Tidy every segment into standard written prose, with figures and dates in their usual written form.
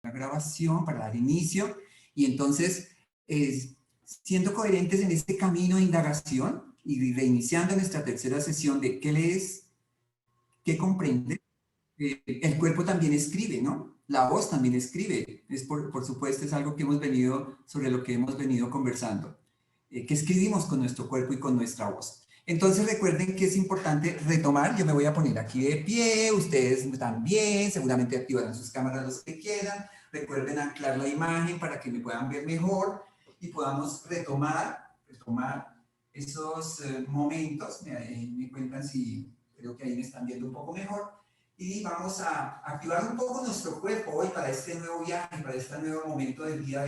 la grabación, para dar inicio, y entonces, siendo coherentes en este camino de indagación y reiniciando nuestra tercera sesión de qué lees, qué comprende, el cuerpo también escribe, ¿no? La voz también escribe. Por supuesto, es algo que hemos venido, sobre lo que hemos venido conversando. ¿Qué escribimos con nuestro cuerpo y con nuestra voz? Entonces recuerden que es importante retomar. Yo me voy a poner aquí de pie, ustedes también, seguramente activarán sus cámaras los que quieran. Recuerden anclar la imagen para que me puedan ver mejor y podamos retomar esos momentos. Me cuentan si creo que ahí me están viendo un poco mejor. Y vamos a activar un poco nuestro cuerpo hoy para este nuevo viaje, para este nuevo momento del día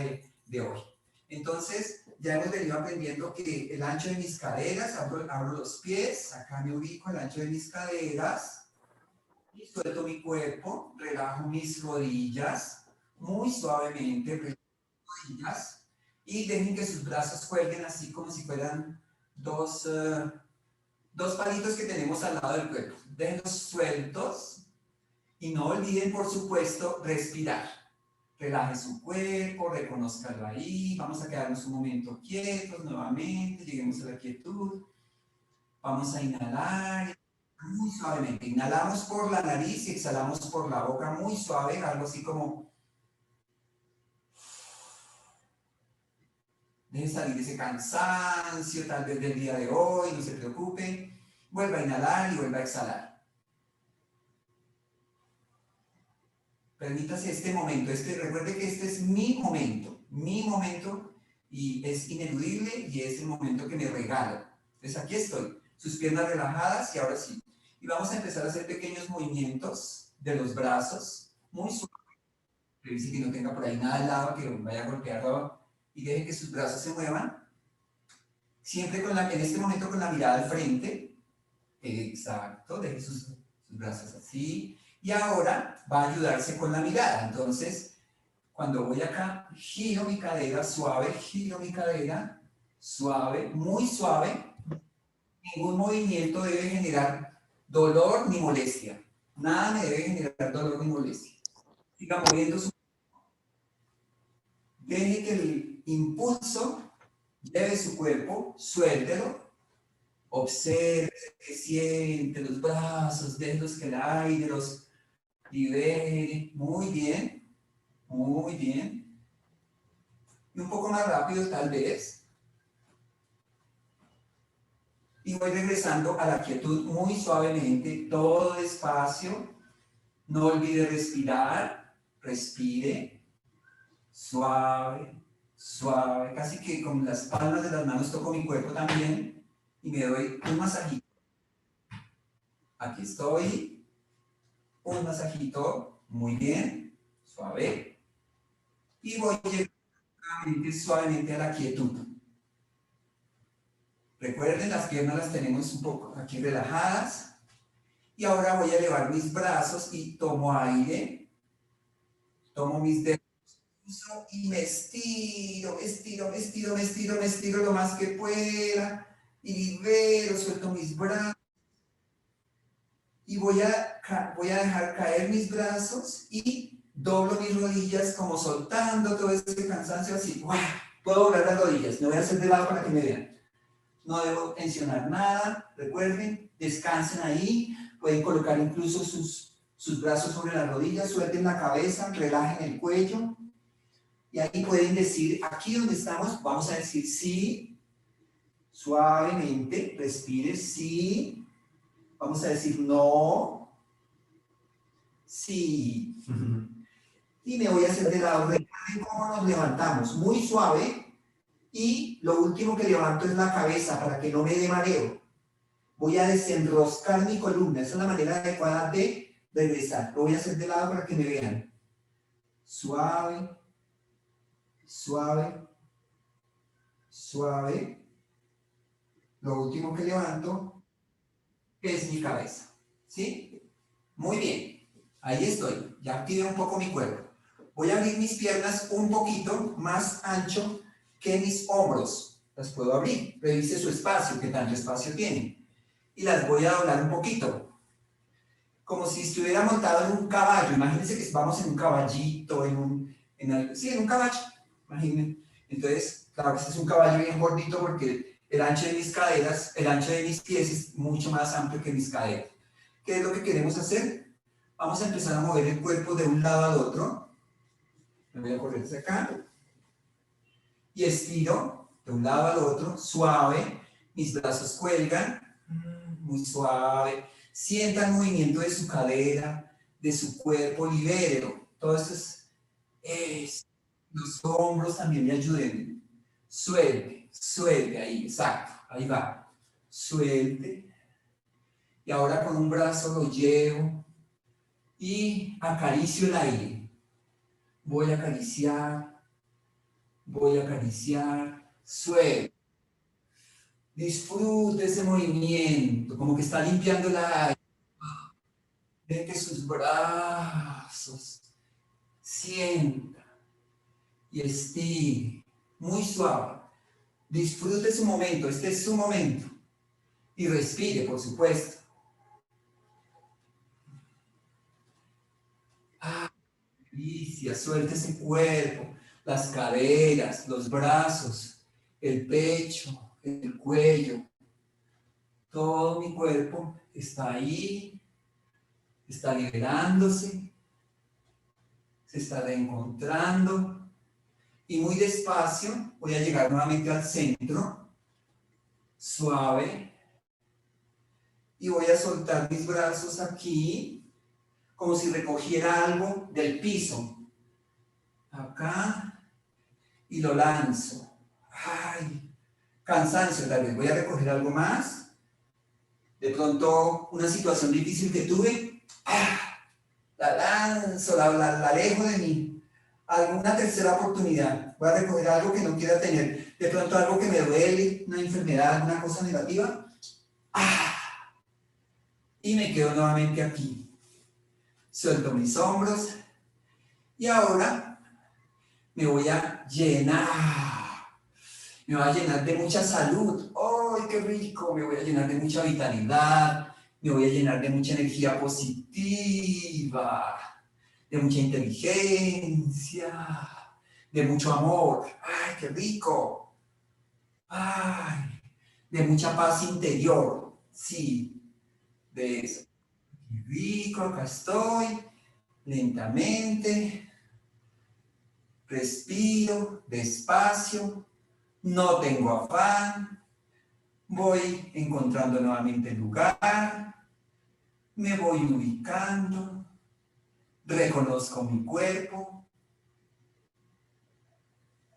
de hoy. Entonces, ya hemos venido aprendiendo que el ancho de mis caderas, abro los pies, acá me ubico el ancho de mis caderas, y suelto mi cuerpo, relajo mis rodillas, muy suavemente, relajo mis rodillas, y dejen que sus brazos cuelguen así como si fueran dos palitos que tenemos al lado del cuerpo. Déjenlos sueltos. Y no olviden, por supuesto, respirar. Relaje su cuerpo, reconózcalo ahí. Vamos a quedarnos un momento quietos nuevamente. Lleguemos a la quietud. Vamos a inhalar muy suavemente. Inhalamos por la nariz y exhalamos por la boca muy suave. Algo así como... Deje salir ese cansancio, tal vez del día de hoy. No se preocupe. Vuelva a inhalar y vuelva a exhalar. Permítase este momento, recuerde que este es mi momento, y es ineludible y es el momento que me regalo. Entonces aquí estoy, sus piernas relajadas y ahora sí. Y vamos a empezar a hacer pequeños movimientos de los brazos, muy suaves. Revise que no tenga por ahí nada al lado que vaya a golpearlo y deje que sus brazos se muevan. Siempre en este momento con la mirada al frente. Exacto, deje sus brazos así. Y ahora va a ayudarse con la mirada. Entonces, cuando voy acá, giro mi cadera suave, suave, muy suave. Ningún movimiento debe generar dolor ni molestia. Nada me debe generar dolor ni molestia. Siga moviendo su... Deje que el impulso lleve su cuerpo, suéltelo. Observe, que siente los brazos, déjenlos que el aire los libere. Muy bien, muy bien. Y un poco más rápido tal vez. Y voy regresando a la quietud muy suavemente, todo despacio. No olvide respirar. Respire. Suave, suave. Casi que con las palmas de las manos toco mi cuerpo también. Y me doy un masajito. Aquí estoy. Un masajito. Muy bien. Suave. Y voy llegando suavemente a la quietud. Recuerden, las piernas las tenemos un poco aquí relajadas. Y ahora voy a elevar mis brazos y tomo aire. Tomo mis dedos y me estiro lo más que pueda. Y libero, suelto mis brazos. Y voy a dejar caer mis brazos y doblo mis rodillas como soltando todo ese cansancio así. ¡Wow! Puedo doblar las rodillas. Me voy a hacer de lado para que me vean. No debo tensionar nada. Recuerden, descansen ahí. Pueden colocar incluso sus brazos sobre las rodillas. Suelten la cabeza, relajen el cuello. Y ahí pueden decir, aquí donde estamos, vamos a decir sí. Suavemente, respire, sí. Vamos a decir no. Sí. Y me voy a hacer de lado. Recuerden cómo nos levantamos. Muy suave. Y lo último que levanto es la cabeza para que no me dé mareo. Voy a desenroscar mi columna. Esa es la manera adecuada de regresar. Lo voy a hacer de lado para que me vean. Suave. Suave. Suave. Lo último que levanto es mi cabeza. ¿Sí? Muy bien. Ahí estoy. Ya activé un poco mi cuerpo. Voy a abrir mis piernas un poquito más ancho que mis hombros. Las puedo abrir. Revise su espacio, qué tanto espacio tiene. Y las voy a doblar un poquito. como si estuviera montado en un caballo. Imagínense que vamos en un caballito, sí, en un caballo, imagínense. Entonces, claro, este es un caballo bien gordito porque el ancho de mis caderas, el ancho de mis pies es mucho más amplio que mis caderas. ¿Qué es lo que queremos hacer? Vamos a empezar a mover el cuerpo de un lado al otro. Me voy a correr hacia acá. Y estiro de un lado al otro, suave. Mis brazos cuelgan, muy suave. Sienta el movimiento de su cadera, de su cuerpo, libérelo. Todo esto es. Los hombros también me ayuden. Suelte, suelte ahí, exacto. Ahí va. Suelte. Y ahora con un brazo lo llevo y acaricio el aire. Voy a acariciar, suelte. Disfrute ese movimiento, como que está limpiando el aire. Deje que sus brazos sienta y estire, muy suave. Disfrute su momento, este es su momento. Y respire, por supuesto. Delicia, suelte ese cuerpo, las caderas, los brazos, el pecho, el cuello. Todo mi cuerpo está ahí, está liberándose, se está reencontrando. Y muy despacio voy a llegar nuevamente al centro, suave, y voy a soltar mis brazos aquí, como si recogiera algo del piso. Acá, y lo lanzo. Ay, cansancio tal vez. Voy a recoger algo más. De pronto, una situación difícil que tuve. La lanzo, la alejo de mí. Alguna tercera oportunidad. Voy a recoger algo que no quiera tener. De pronto algo que me duele, una enfermedad, una cosa negativa. Y me quedo nuevamente aquí. Suelto mis hombros. Y ahora me voy a llenar. Me voy a llenar de mucha salud. ¡Ay, qué rico! Me voy a llenar de mucha vitalidad. Me voy a llenar de mucha energía positiva. De mucha inteligencia. De mucho amor. ¡Ay, qué rico! ¡Ay! De mucha paz interior. Sí, de eso. Qué rico, acá estoy. Lentamente. Respiro despacio. No tengo afán. Voy encontrando nuevamente el lugar, me voy ubicando, reconozco mi cuerpo,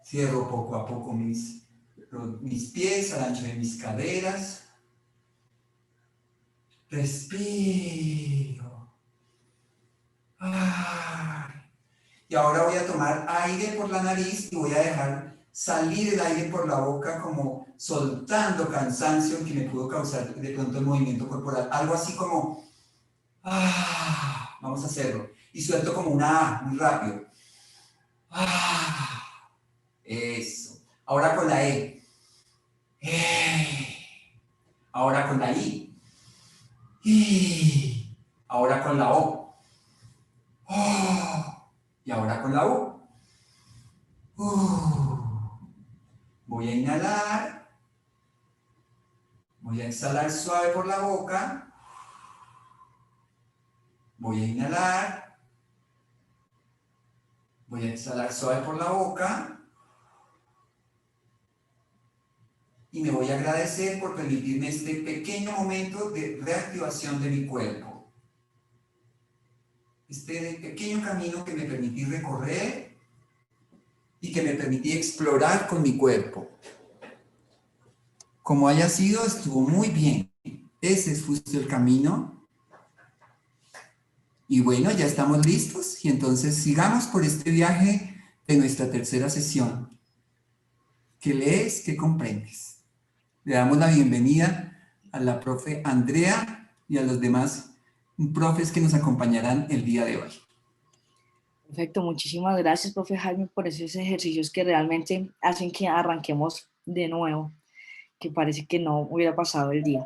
cierro poco a poco mis pies al ancho de mis caderas, respiro. Ay. Y ahora voy a tomar aire por la nariz y voy a dejar salir el aire por la boca como soltando cansancio que me pudo causar de pronto el movimiento corporal. Algo así como, vamos a hacerlo. Y suelto como una A, muy rápido. Eso. Ahora con la E. Ahora con la I. Ahora con la O. Y ahora con la U. Voy a inhalar. Voy a exhalar suave por la boca. Voy a inhalar. Voy a exhalar suave por la boca. Y me voy a agradecer por permitirme este pequeño momento de reactivación de mi cuerpo. Este pequeño camino que me permití recorrer y que me permití explorar con mi cuerpo. Como haya sido, estuvo muy bien. Ese es justo el camino. Y bueno, ya estamos listos y entonces sigamos por este viaje de nuestra tercera sesión. ¿Qué lees? ¿Qué comprendes? Le damos la bienvenida a la profe Andrea y a los demás profes que nos acompañarán el día de hoy. Perfecto, muchísimas gracias, profe Jaime, por esos ejercicios que realmente hacen que arranquemos de nuevo, que parece que no hubiera pasado el día.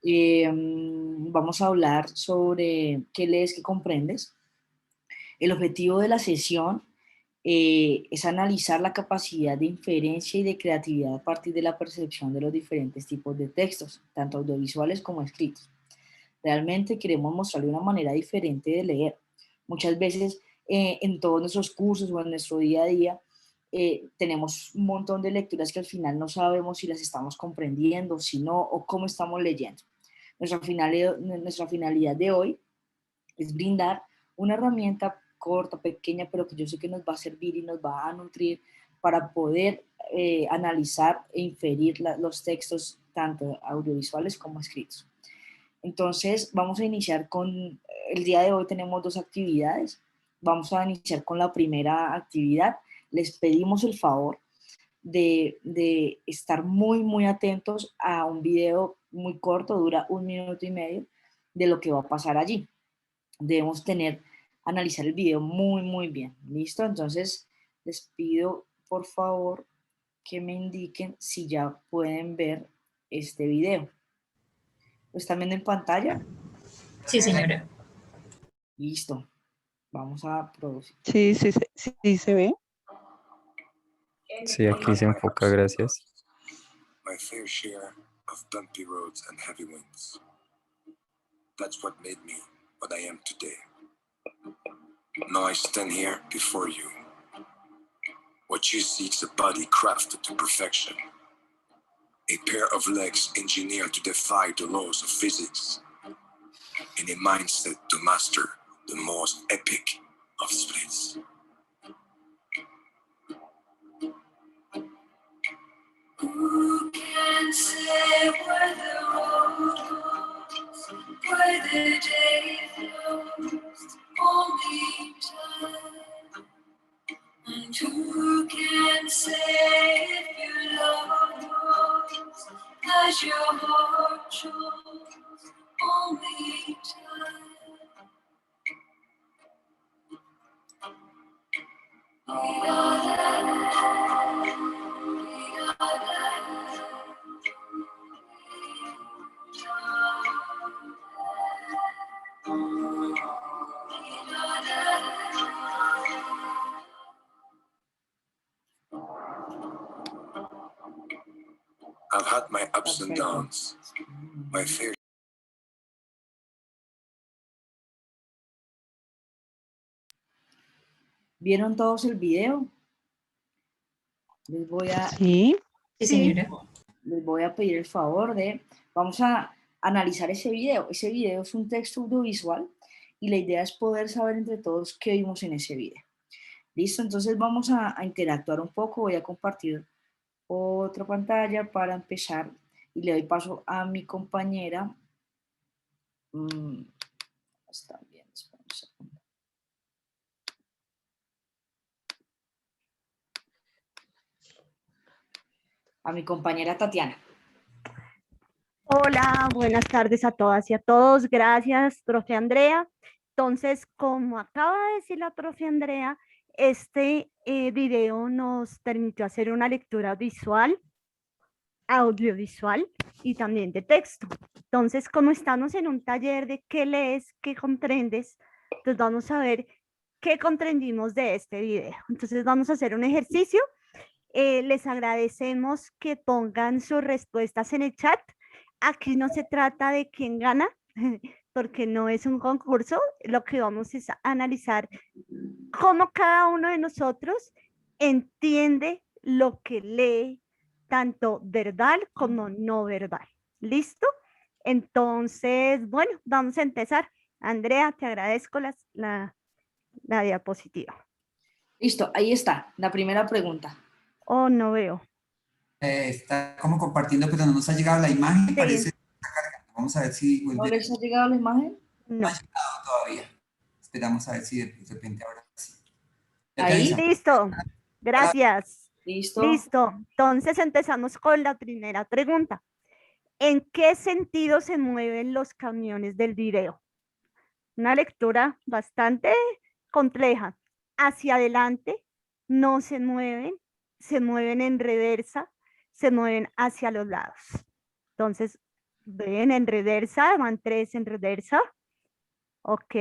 Vamos a hablar sobre qué lees, qué comprendes. El objetivo de la sesión es analizar la capacidad de inferencia y de creatividad a partir de la percepción de los diferentes tipos de textos, tanto audiovisuales como escritos. Realmente queremos mostrarle una manera diferente de leer. Muchas veces en todos nuestros cursos o en nuestro día a día tenemos un montón de lecturas que al final no sabemos si las estamos comprendiendo, si no, o cómo estamos leyendo. Nuestra finalidad de hoy es brindar una herramienta corta, pequeña, pero que yo sé que nos va a servir y nos va a nutrir para poder analizar e inferir los textos, tanto audiovisuales como escritos. Entonces, vamos a iniciar con, el día de hoy tenemos dos actividades. Vamos a iniciar con la primera actividad. Les pedimos el favor de estar muy, muy atentos a un video muy corto, dura 1 minuto y medio, de lo que va a pasar allí. Debemos analizar el video muy, muy bien. ¿Listo? Entonces, les pido, por favor, que me indiquen si ya pueden ver este video. ¿Lo están viendo en pantalla? Sí, señora. Listo. Vamos a producir. Sí, sí se ve. Sí, aquí se enfoca, gracias. My fair share of bumpy roads and heavy winds. That's what made me what I am today. Now I stand here before you. What you see is a body crafted to perfection. A pair of legs engineered to defy the laws of physics. And a mindset to master the most epic of splits. Who can say where the road goes, where the day flows, only time. And who can say if your love grows, as your heart shows, only time. We are that. We are that. I've had my ups and Perfecto. downs, my fair. ¿Vieron todos el video? Les voy a, Sí. Sí, señora. les voy a pedir el favor de, vamos a analizar ese video. Ese video es un texto audiovisual y la idea es poder saber entre todos qué vimos en ese video. ¿Listo? Entonces vamos a interactuar un poco. Voy a compartir otra pantalla para empezar y le doy paso a mi compañera. Está bien, espera un segundo. A mi compañera Tatiana. Hola, buenas tardes a todas y a todos. Gracias, profe Andrea. Entonces, como acaba de decir la profe Andrea, este video nos permitió hacer una lectura visual, audiovisual y también de texto. Entonces, como estamos en un taller de qué lees, qué comprendes, entonces vamos a ver qué comprendimos de este video. Entonces, vamos a hacer un ejercicio. Les agradecemos que pongan sus respuestas en el chat. Aquí no se trata de quién gana, porque no es un concurso. Lo que vamos es a analizar cómo cada uno de nosotros entiende lo que lee, tanto verbal como no verbal. ¿Listo? Entonces, bueno, vamos a empezar. Andrea, te agradezco la diapositiva. Listo, ahí está, la primera pregunta. Oh, no veo. Está como compartiendo, pero no nos ha llegado la imagen. Sí. Parece que está cargando. Vamos a ver si ¿No vuelve. les ha llegado la imagen? No. No ha llegado todavía. Esperamos a ver si de repente ahora sí. Ya te Ahí. avisamos. Listo. Gracias. Listo. Listo. Entonces empezamos con la primera pregunta. ¿En qué sentido se mueven los camiones del video? Una lectura bastante compleja. Hacia adelante, no se mueven en reversa, se mueven hacia los lados. Entonces, Ven, en reversa, van 3 en reversa. Ok,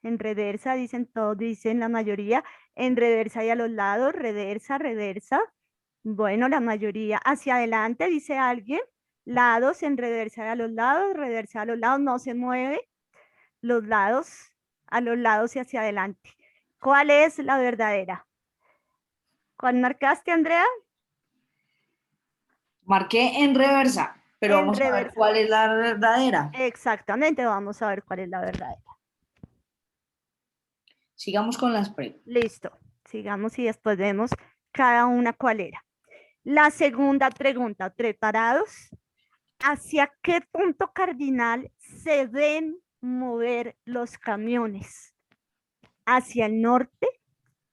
en reversa dicen todos, dicen la mayoría. En reversa y a los lados, reversa, reversa. Bueno, la mayoría. Hacia adelante, dice alguien. Lados en reversa y a los lados, reversa a los lados, no se mueve. Los lados, a los lados y hacia adelante. ¿Cuál es la verdadera? ¿Cuál marcaste, Andrea? Marqué en reversa, pero En vamos a ver reversa. cuál es la verdadera. Exactamente, vamos a ver cuál es la verdadera. Sigamos con las preguntas. Listo, sigamos y después vemos cada una cuál era. La segunda pregunta, ¿preparados? ¿Hacia qué punto cardinal se ven mover los camiones? ¿Hacia el norte?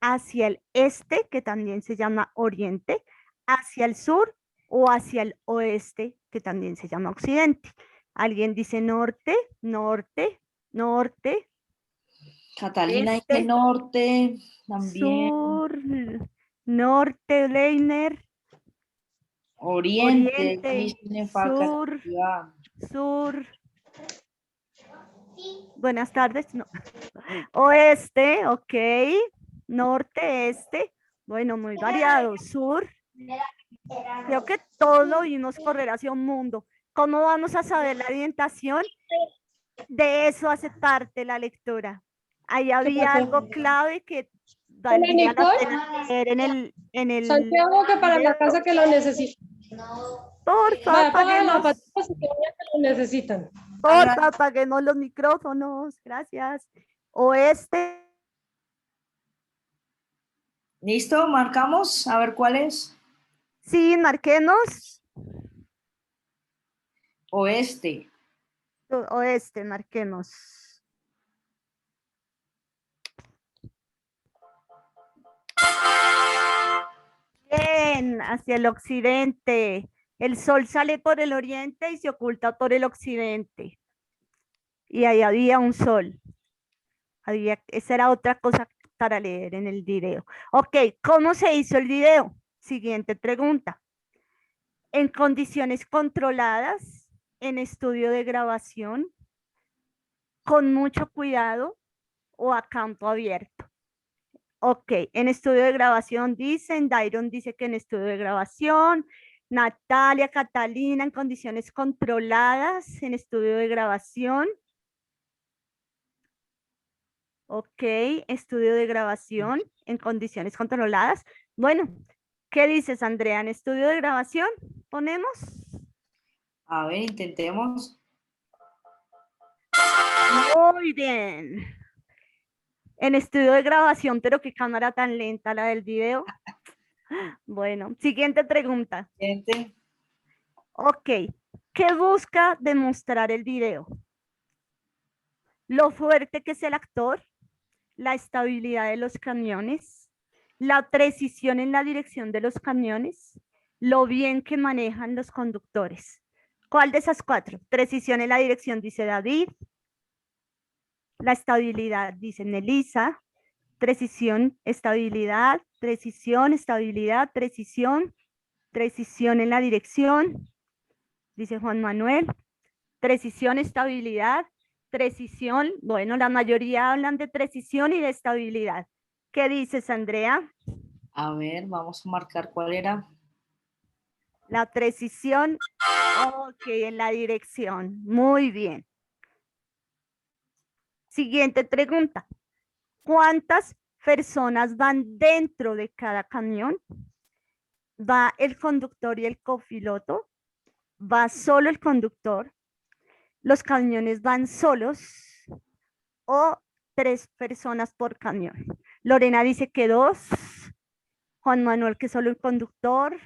¿Hacia el este, que también se llama oriente? ¿Hacia el sur o hacia el oeste, que también se llama occidente? ¿Alguien dice norte, norte, norte, Catalina dice este, norte, también sur, norte, Leiner, oriente, oriente, dice Faca, sur, ciudad. sur? Buenas tardes. No. Oeste, ok. Norte, este. Bueno, muy variado. Sur. Creo que todo lo vimos correr hacia un mundo. ¿Cómo vamos a saber la orientación? De eso hace parte la lectura. Ahí había algo clave que valdría la pena leer en el Santiago, que para la video. casa que lo necesitan. Porfa, Vaya, paga la apaguemos. patita si que lo necesitan. Porfa, apaguemos los micrófonos. Gracias. Oeste. ¿Listo? Marcamos. A ver cuál es. Sí, marquemos. Oeste. Oeste, marquemos. Bien, hacia el occidente. El sol sale por el oriente y se oculta por el occidente. Y ahí había un sol. Esa era otra cosa para leer en el video. Ok, ¿cómo se hizo el video? Siguiente pregunta. En condiciones controladas, en estudio de grabación, con mucho cuidado o a campo abierto. Ok, en estudio de grabación dicen, Dairon dice que en estudio de grabación, Natalia, Catalina, en condiciones controladas, en estudio de grabación. Ok, estudio de grabación en condiciones controladas. Bueno, ¿qué dices, Andrea? ¿En estudio de grabación ponemos? A ver, intentemos. Muy bien. En estudio de grabación, pero qué cámara tan lenta la del video. Bueno, siguiente pregunta. Siguiente. Ok, ¿qué busca demostrar el video? Lo fuerte que es el actor, la estabilidad de los camiones, la precisión en la dirección de los camiones, lo bien que manejan los conductores. ¿Cuál de esas 4? Precisión en la dirección, dice David. La estabilidad, dice Nelisa. Precisión, estabilidad, precisión, estabilidad, precisión, precisión en la dirección, dice Juan Manuel. Precisión, estabilidad, precisión. Bueno, la mayoría hablan de precisión y de estabilidad. ¿Qué dices, Andrea? A ver, vamos a marcar cuál era. La precisión, ok, en la dirección. Muy bien. Siguiente pregunta. ¿Cuántas personas van dentro de cada camión? ¿Va el conductor y el copiloto? ¿Va solo el conductor? ¿Los camiones van solos? ¿O 3 personas por camión? Lorena dice que 2. Juan Manuel que solo el conductor.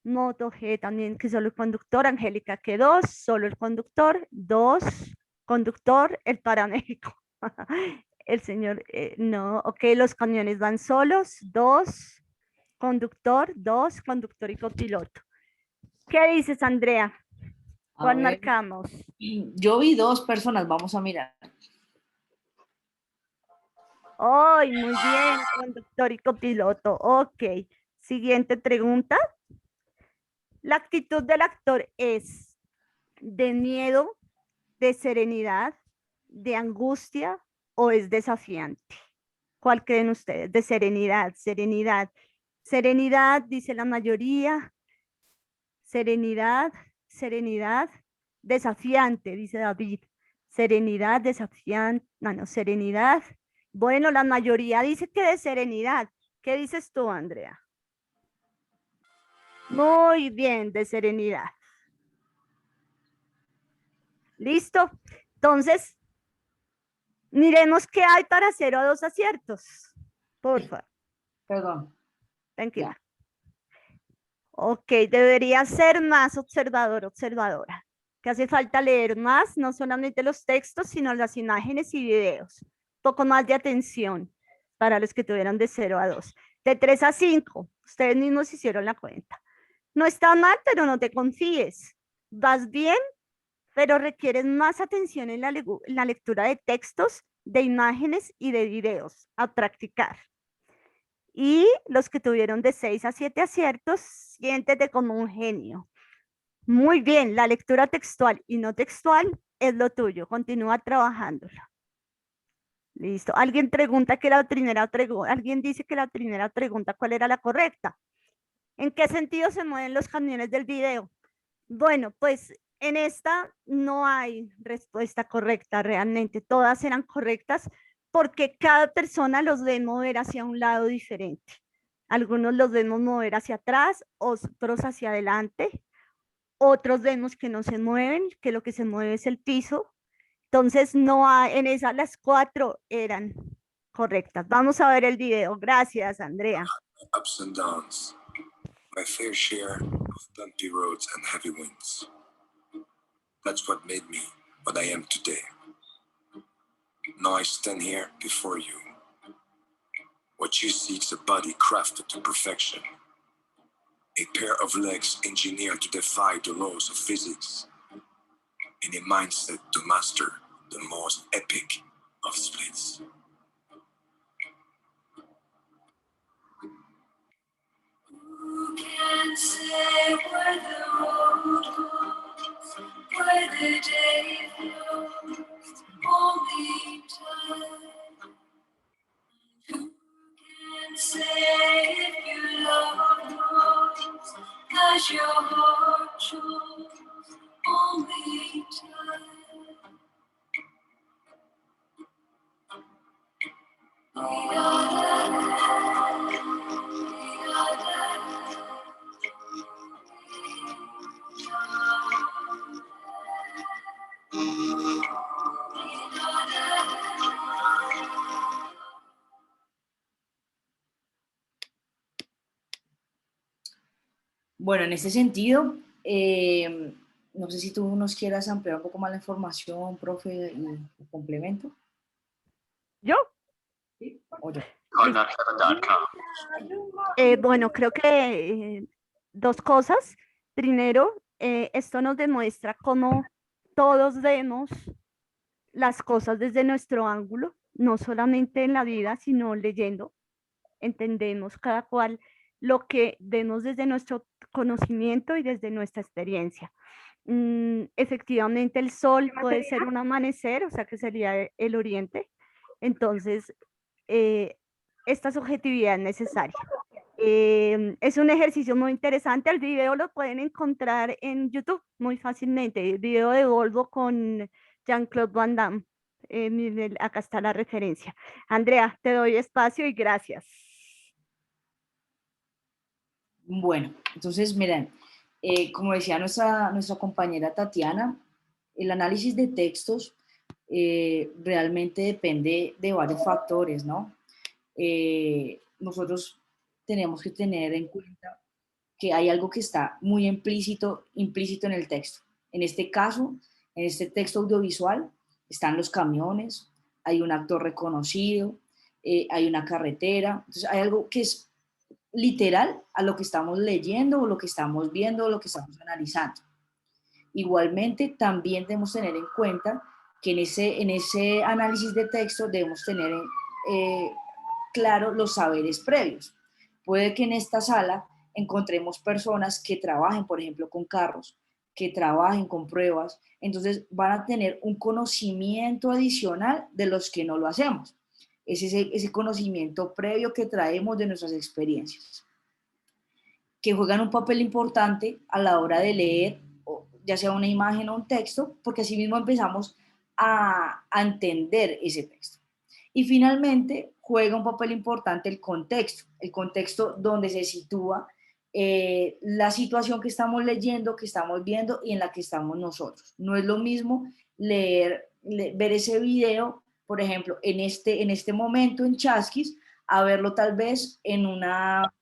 Moto G también que solo el conductor. Angélica que 2. Solo el conductor. 2. Conductor, el paramédico. El señor, no. Ok, los camiones van solos. 2. Conductor, 2. Conductor y copiloto. ¿Qué dices, Andrea? A ¿Cuál ver. marcamos? Yo vi 2 personas, vamos a mirar. ¡Ay, muy bien! Conductor y copiloto. Ok. Siguiente pregunta. La actitud del actor es de miedo, de serenidad, de angustia o es desafiante? ¿Cuál creen ustedes? De serenidad, serenidad. Serenidad, dice la mayoría. Serenidad, serenidad. Desafiante, dice David. Serenidad, desafiante. No, serenidad. Bueno, la mayoría dice que de serenidad. ¿Qué dices tú, Andrea? Muy bien, de serenidad. ¿Listo? Entonces, miremos qué hay para 0 a 2 aciertos. Porfa, Perdón. tranquila. Ok, debería ser más observador, observadora. Que hace falta leer más, no solamente los textos, sino las imágenes y videos. Un poco más de atención para los que tuvieron de 0 a 2. De 3 a 5, ustedes mismos hicieron la cuenta. No está mal, pero no te confíes. Vas bien, pero requieres más atención en la lectura de textos, de imágenes y de videos a practicar. Y los que tuvieron de 6 a 7 aciertos, siéntete como un genio. Muy bien, la lectura textual y no textual es lo tuyo. Continúa trabajándolo. Listo. Alguien pregunta que la primera pregunta, alguien dice que la primera pregunta, ¿cuál era la correcta? ¿En qué sentido se mueven los camiones del video? Bueno, pues en esta no hay respuesta correcta realmente. Todas eran correctas porque cada persona los ve mover hacia un lado diferente. Algunos los vemos mover hacia atrás, otros hacia adelante. Otros vemos que no se mueven, que lo que se mueve es el piso. Entonces, no hay, en esas las 4 eran correctas. Vamos a ver el video. Gracias, Andrea. Ups and downs, my fair share of bumpy roads and heavy winds. That's what made me what I am today. Now I stand here before you. What you see is a body crafted to perfection, a pair of legs engineered to defy the laws of physics, and a mindset to master the most epic of splits. Who can say where the road goes, where the day flows? Only time. Who can say if you love knows, does your heart choose? Only time. We are left. We are left. Bueno, en este sentido, no sé si tú nos quieras ampliar un poco más la información, profe, y complemento. ¿Yo? ¿Sí? ¿O yo? Bueno, creo que 2 cosas. Primero, esto nos demuestra cómo todos vemos las cosas desde nuestro ángulo, no solamente en la vida, sino leyendo. Entendemos cada cual lo que vemos desde nuestro conocimiento y desde nuestra experiencia. Efectivamente, el sol puede ser un amanecer, o sea que sería el oriente. Entonces, esta subjetividad es necesaria. Es un ejercicio muy interesante. El video lo pueden encontrar en YouTube muy fácilmente. El video de Volvo con Jean-Claude Van Damme. Miren, acá está la referencia. Andrea, te doy espacio y gracias. Bueno, entonces, miren, como decía nuestra compañera Tatiana, el análisis de textos realmente depende de varios factores, ¿no? Nosotros tenemos que tener en cuenta que hay algo que está muy implícito en el texto. En este caso, en este texto audiovisual, están los camiones, hay un actor reconocido, hay una carretera, entonces hay algo que es literal a lo que estamos leyendo o lo que estamos viendo o lo que estamos analizando. Igualmente, también debemos tener en cuenta que en ese análisis de texto debemos tener claro los saberes previos. Puede que en esta sala encontremos personas que trabajen, por ejemplo, con carros, que trabajen con pruebas, entonces van a tener un conocimiento adicional de los que no lo hacemos. Es ese conocimiento previo que traemos de nuestras experiencias, que juegan un papel importante a la hora de leer, ya sea una imagen o un texto, porque así mismo empezamos a entender ese texto. Y finalmente juega un papel importante el contexto donde se sitúa la situación que estamos leyendo, que estamos viendo y en la que estamos nosotros. No es lo mismo ver ese video, por ejemplo, en este momento en Chasquis, a verlo tal vez en una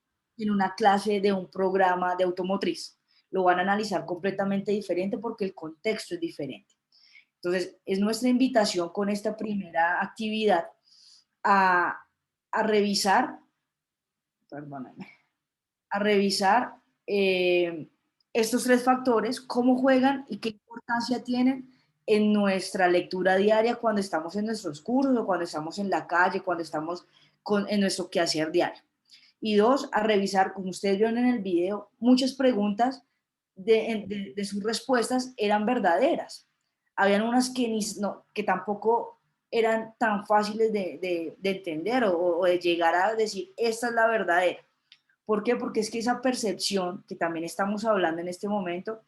clase de un programa de automotriz. Lo van a analizar completamente diferente porque el contexto es diferente. Entonces, es nuestra invitación con esta primera actividad a revisar, perdóname, a revisar estos tres factores, cómo juegan y qué importancia tienen en nuestra lectura diaria cuando estamos en nuestros cursos o cuando estamos en la calle, cuando estamos en nuestro quehacer diario. Y dos, a revisar, como ustedes vieron en el video, muchas preguntas de sus respuestas eran verdaderas. Habían unas que tampoco eran tan fáciles de entender o de llegar a decir, esta es la verdadera. ¿Por qué? Porque es que esa percepción que también estamos hablando en este momento,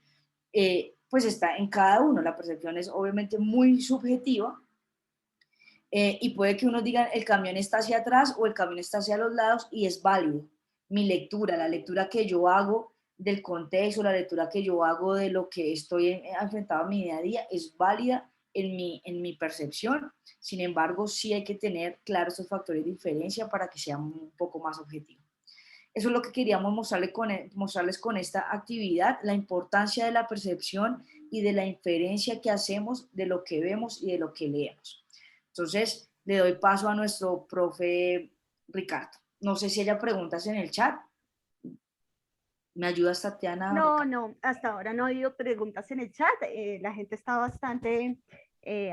pues está en cada uno. La percepción es obviamente muy subjetiva y puede que unos digan el camión está hacia atrás o el camión está hacia los lados y es válido. Mi lectura, la lectura que yo hago del contexto, la lectura que yo hago de lo que estoy enfrentado a mi día a día es válida en mi percepción. Sin embargo, sí hay que tener claros estos factores de diferencia para que sea un poco más objetivo. Eso es lo que queríamos mostrarles con esta actividad, la importancia de la percepción y de la inferencia que hacemos de lo que vemos y de lo que leemos. Entonces, le doy paso a nuestro profe Ricardo. No sé si haya preguntas en el chat. ¿Me ayudas, Tatiana? No, hasta ahora no ha habido preguntas en el chat. La gente está bastante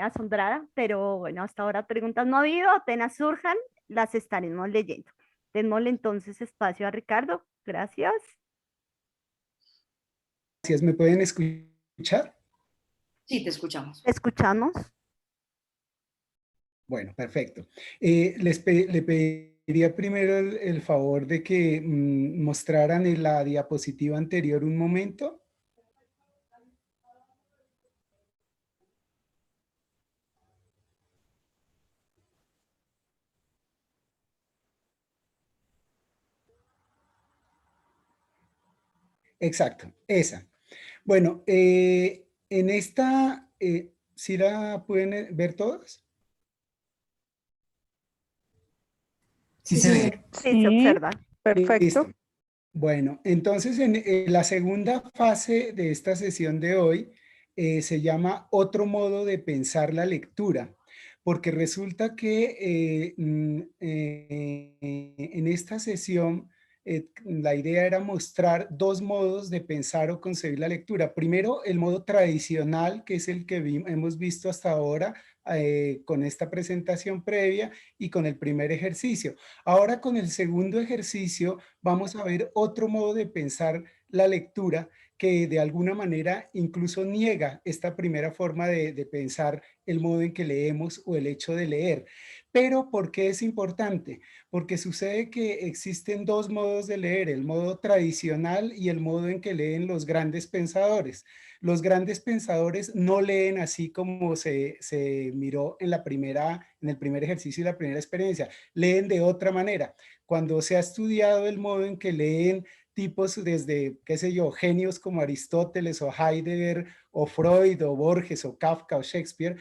asombrada, pero bueno, hasta ahora preguntas no ha habido. Apenas surjan, las estaremos leyendo. Démosle entonces espacio a Ricardo. Gracias. Gracias. ¿Me pueden escuchar? Sí, te escuchamos. ¿Te escuchamos? Bueno, perfecto. Le pediría primero el favor de que mostraran en la diapositiva anterior un momento. Exacto, esa. Bueno, en esta, ¿sí la pueden ver todos? Sí se ve. Sí, se observa. Perfecto. Listo. Bueno, entonces en la segunda fase de esta sesión de hoy se llama otro modo de pensar la lectura, porque resulta que en esta sesión la idea era mostrar dos modos de pensar o concebir la lectura. Primero, el modo tradicional, que es el que hemos visto hasta ahora con esta presentación previa y con el primer ejercicio. Ahora con el segundo ejercicio vamos a ver otro modo de pensar la lectura que de alguna manera incluso niega esta primera forma de pensar el modo en que leemos o el hecho de leer. Pero ¿por qué es importante? Porque sucede que existen dos modos de leer, el modo tradicional y el modo en que leen los grandes pensadores. Los grandes pensadores no leen así como se miró en el primer ejercicio y la primera experiencia, leen de otra manera. Cuando se ha estudiado el modo en que leen tipos desde, qué sé yo, genios como Aristóteles o Heidegger o Freud o Borges o Kafka o Shakespeare,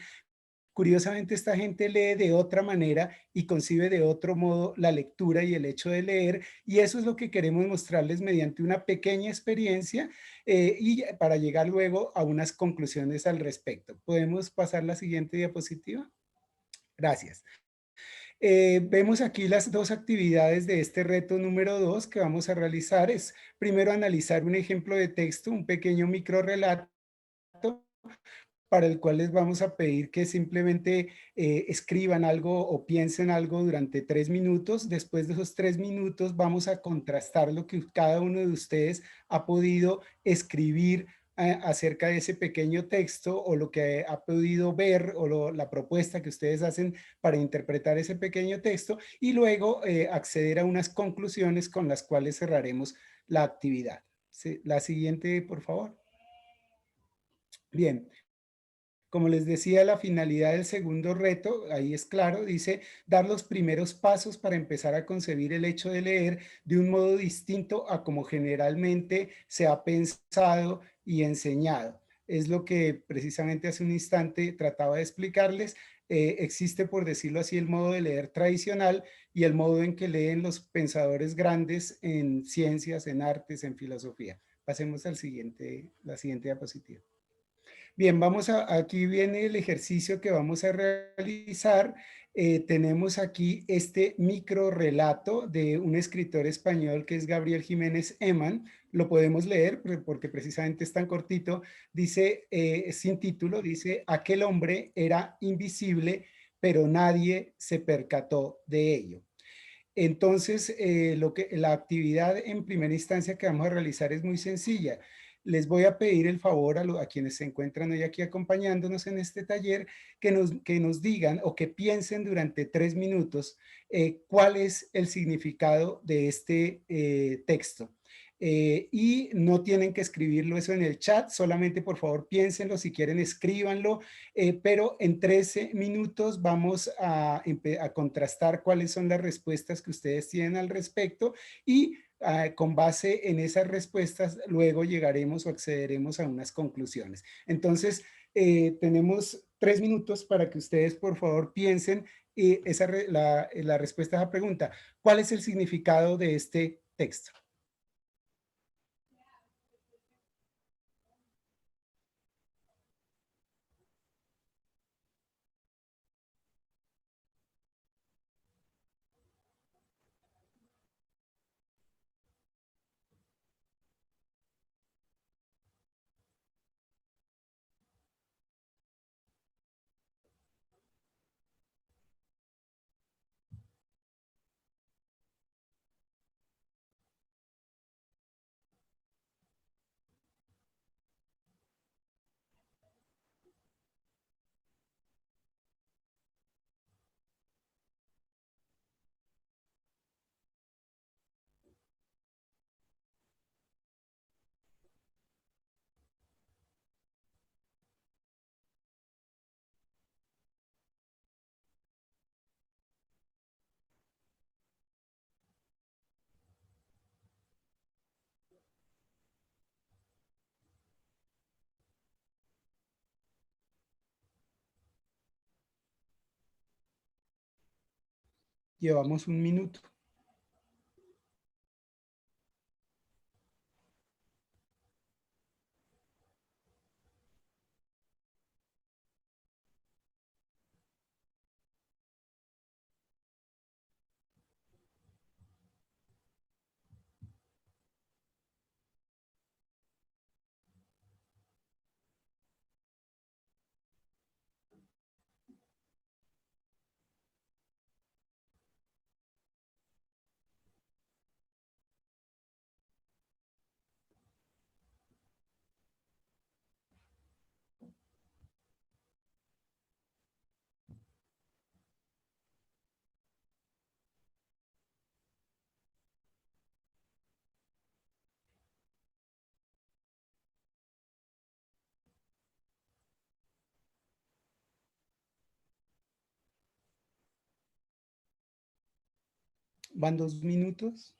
curiosamente esta gente lee de otra manera y concibe de otro modo la lectura y el hecho de leer, y eso es lo que queremos mostrarles mediante una pequeña experiencia y para llegar luego a unas conclusiones al respecto. ¿Podemos pasar la siguiente diapositiva? Gracias. Vemos aquí las dos actividades de este reto número 2 que vamos a realizar. Es primero analizar un ejemplo de texto, un pequeño microrrelato, para el cual les vamos a pedir que simplemente escriban algo o piensen algo durante 3 minutos. Después de esos 3 minutos vamos a contrastar lo que cada uno de ustedes ha podido escribir acerca de ese pequeño texto o lo que ha podido ver o la propuesta que ustedes hacen para interpretar ese pequeño texto y luego acceder a unas conclusiones con las cuales cerraremos la actividad. Sí, la siguiente, por favor. Bien. Como les decía, la finalidad del segundo reto, ahí es claro, dice dar los primeros pasos para empezar a concebir el hecho de leer de un modo distinto a como generalmente se ha pensado y enseñado. Es lo que precisamente hace un instante trataba de explicarles. Existe, por decirlo así, el modo de leer tradicional y el modo en que leen los pensadores grandes en ciencias, en artes, en filosofía. Pasemos al siguiente, la siguiente diapositiva. Bien, aquí viene el ejercicio que vamos a realizar. Tenemos aquí este micro relato de un escritor español que es Gabriel Jiménez Eman. Lo podemos leer porque precisamente es tan cortito. Dice, sin título, dice, aquel hombre era invisible, pero nadie se percató de ello. Entonces, la actividad en primera instancia que vamos a realizar es muy sencilla. Les voy a pedir el favor a quienes se encuentran hoy aquí acompañándonos en este taller que nos digan o que piensen durante 3 minutos cuál es el significado de este texto. Y no tienen que escribirlo eso en el chat, solamente por favor piénsenlo, si quieren escríbanlo, pero en 13 minutos vamos a contrastar cuáles son las respuestas que ustedes tienen al respecto y con base en esas respuestas luego llegaremos o accederemos a unas conclusiones. Entonces, tenemos 3 minutos para que ustedes por favor piensen la respuesta a la pregunta. ¿Cuál es el significado de este texto? Llevamos 1 minuto. Van 2 minutos.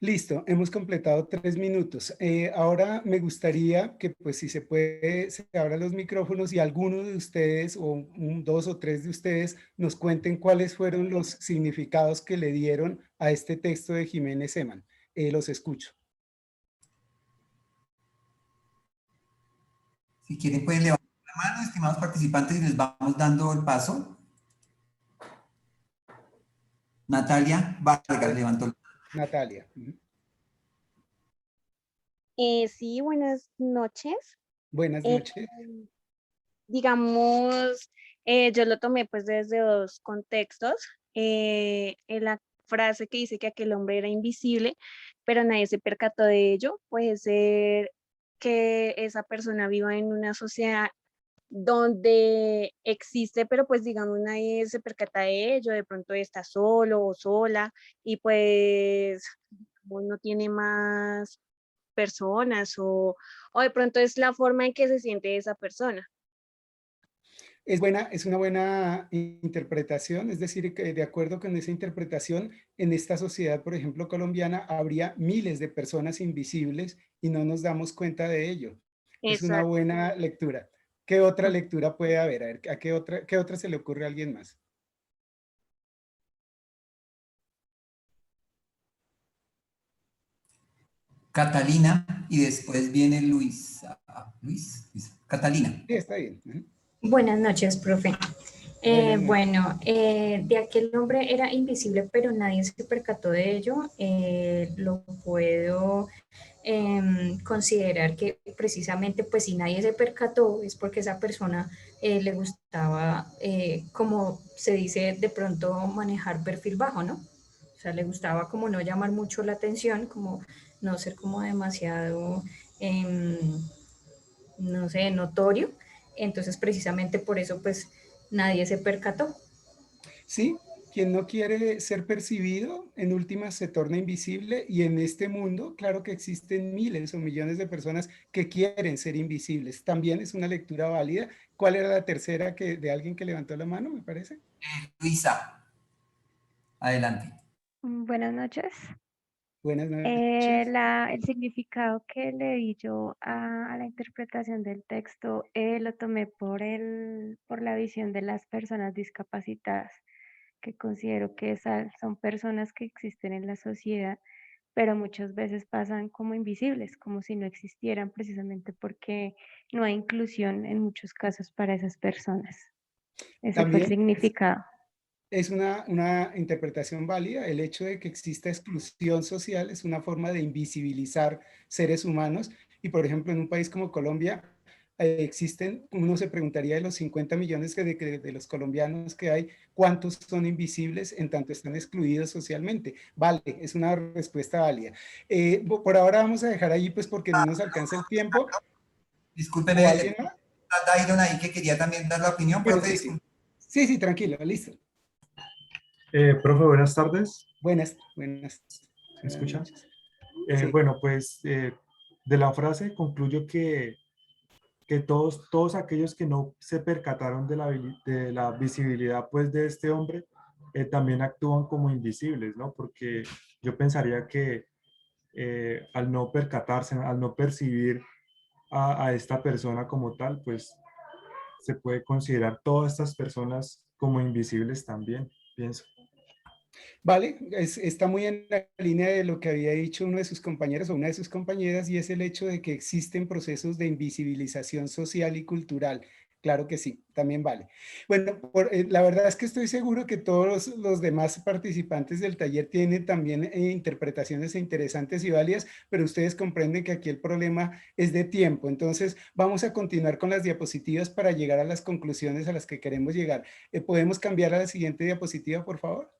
Listo, hemos completado 3 minutos. Ahora me gustaría que, pues, si se puede, se abran los micrófonos y alguno de ustedes, o 2 o 3 de ustedes, nos cuenten cuáles fueron los significados que le dieron a este texto de Jiménez Eman. Los escucho. Si quieren pueden levantar la mano, estimados participantes, y les vamos dando el paso. Natalia Vargas levantó la mano. Natalia. Ujú. Sí, buenas noches. Buenas Eh, noches. digamos, yo lo tomé pues desde dos contextos. En la frase que dice que aquel hombre era invisible, pero nadie se percató de ello, puede ser que esa persona viva en una sociedad donde existe, pero pues digamos nadie se percata de ello, de pronto está solo o sola y pues no tiene más personas o de pronto es la forma en que se siente esa persona. Es una buena interpretación, es decir, que de acuerdo con esa interpretación, en esta sociedad, por ejemplo, colombiana, habría miles de personas invisibles y no nos damos cuenta de ello. Es una Exacto. buena lectura. ¿Qué otra lectura puede haber? A ver, ¿a qué otra se le ocurre a alguien más? Catalina y después viene Luis. Luis. Catalina. Sí, está bien. Ujú. Buenas noches, profe. Buenas noches. Bueno, de aquel hombre era invisible, pero nadie se percató de ello. Lo puedo considerar que precisamente, pues si nadie se percató, es porque esa persona le gustaba, como se dice de pronto, manejar perfil bajo, ¿no? O sea, le gustaba como no llamar mucho la atención, como no ser como demasiado, no sé, notorio. Entonces, precisamente por eso, pues nadie se percató. Sí, quien no quiere ser percibido, en últimas se torna invisible y en este mundo, claro que existen miles o millones de personas que quieren ser invisibles. También es una lectura válida. ¿Cuál era la tercera de alguien que levantó la mano, me parece? Luisa. Adelante. Buenas noches. Buenas noches. El significado que le di yo a la interpretación del texto lo tomé por la visión de las personas discapacitadas, que considero que son personas que existen en la sociedad, pero muchas veces pasan como invisibles, como si no existieran precisamente porque no hay inclusión en muchos casos para esas personas. Ese fue el También significado. es una interpretación válida. El hecho de que exista exclusión social es una forma de invisibilizar seres humanos. Y, por ejemplo, en un país como Colombia, existen, uno se preguntaría de los 50 millones de los colombianos que hay, ¿cuántos son invisibles en tanto están excluidos socialmente? Vale, es una respuesta válida. Por ahora vamos a dejar allí, pues, porque no nos alcanza el tiempo. Discúlpeme, ¿O alguien más? Dairon ahí que quería también dar la opinión, Bueno, profe. sí, sí. Sí, sí, tranquilo, listo. Profe, buenas tardes. Buenas ¿Me escucha? noches. Sí. Bueno, pues de la frase concluyo que todos aquellos que no se percataron de la visibilidad pues, de este hombre también actúan como invisibles, ¿no? Porque yo pensaría que al no percatarse, al no percibir a esta persona como tal, pues se puede considerar todas estas personas como invisibles también, pienso. Vale, está muy en la línea de lo que había dicho uno de sus compañeros o una de sus compañeras, y es el hecho de que existen procesos de invisibilización social y cultural. Claro que sí, también vale. Bueno, la verdad es que estoy seguro que todos los demás participantes del taller tienen también interpretaciones interesantes y válidas, pero ustedes comprenden que aquí el problema es de tiempo. Entonces, vamos a continuar con las diapositivas para llegar a las conclusiones a las que queremos llegar. ¿Podemos cambiar a la siguiente diapositiva, por favor?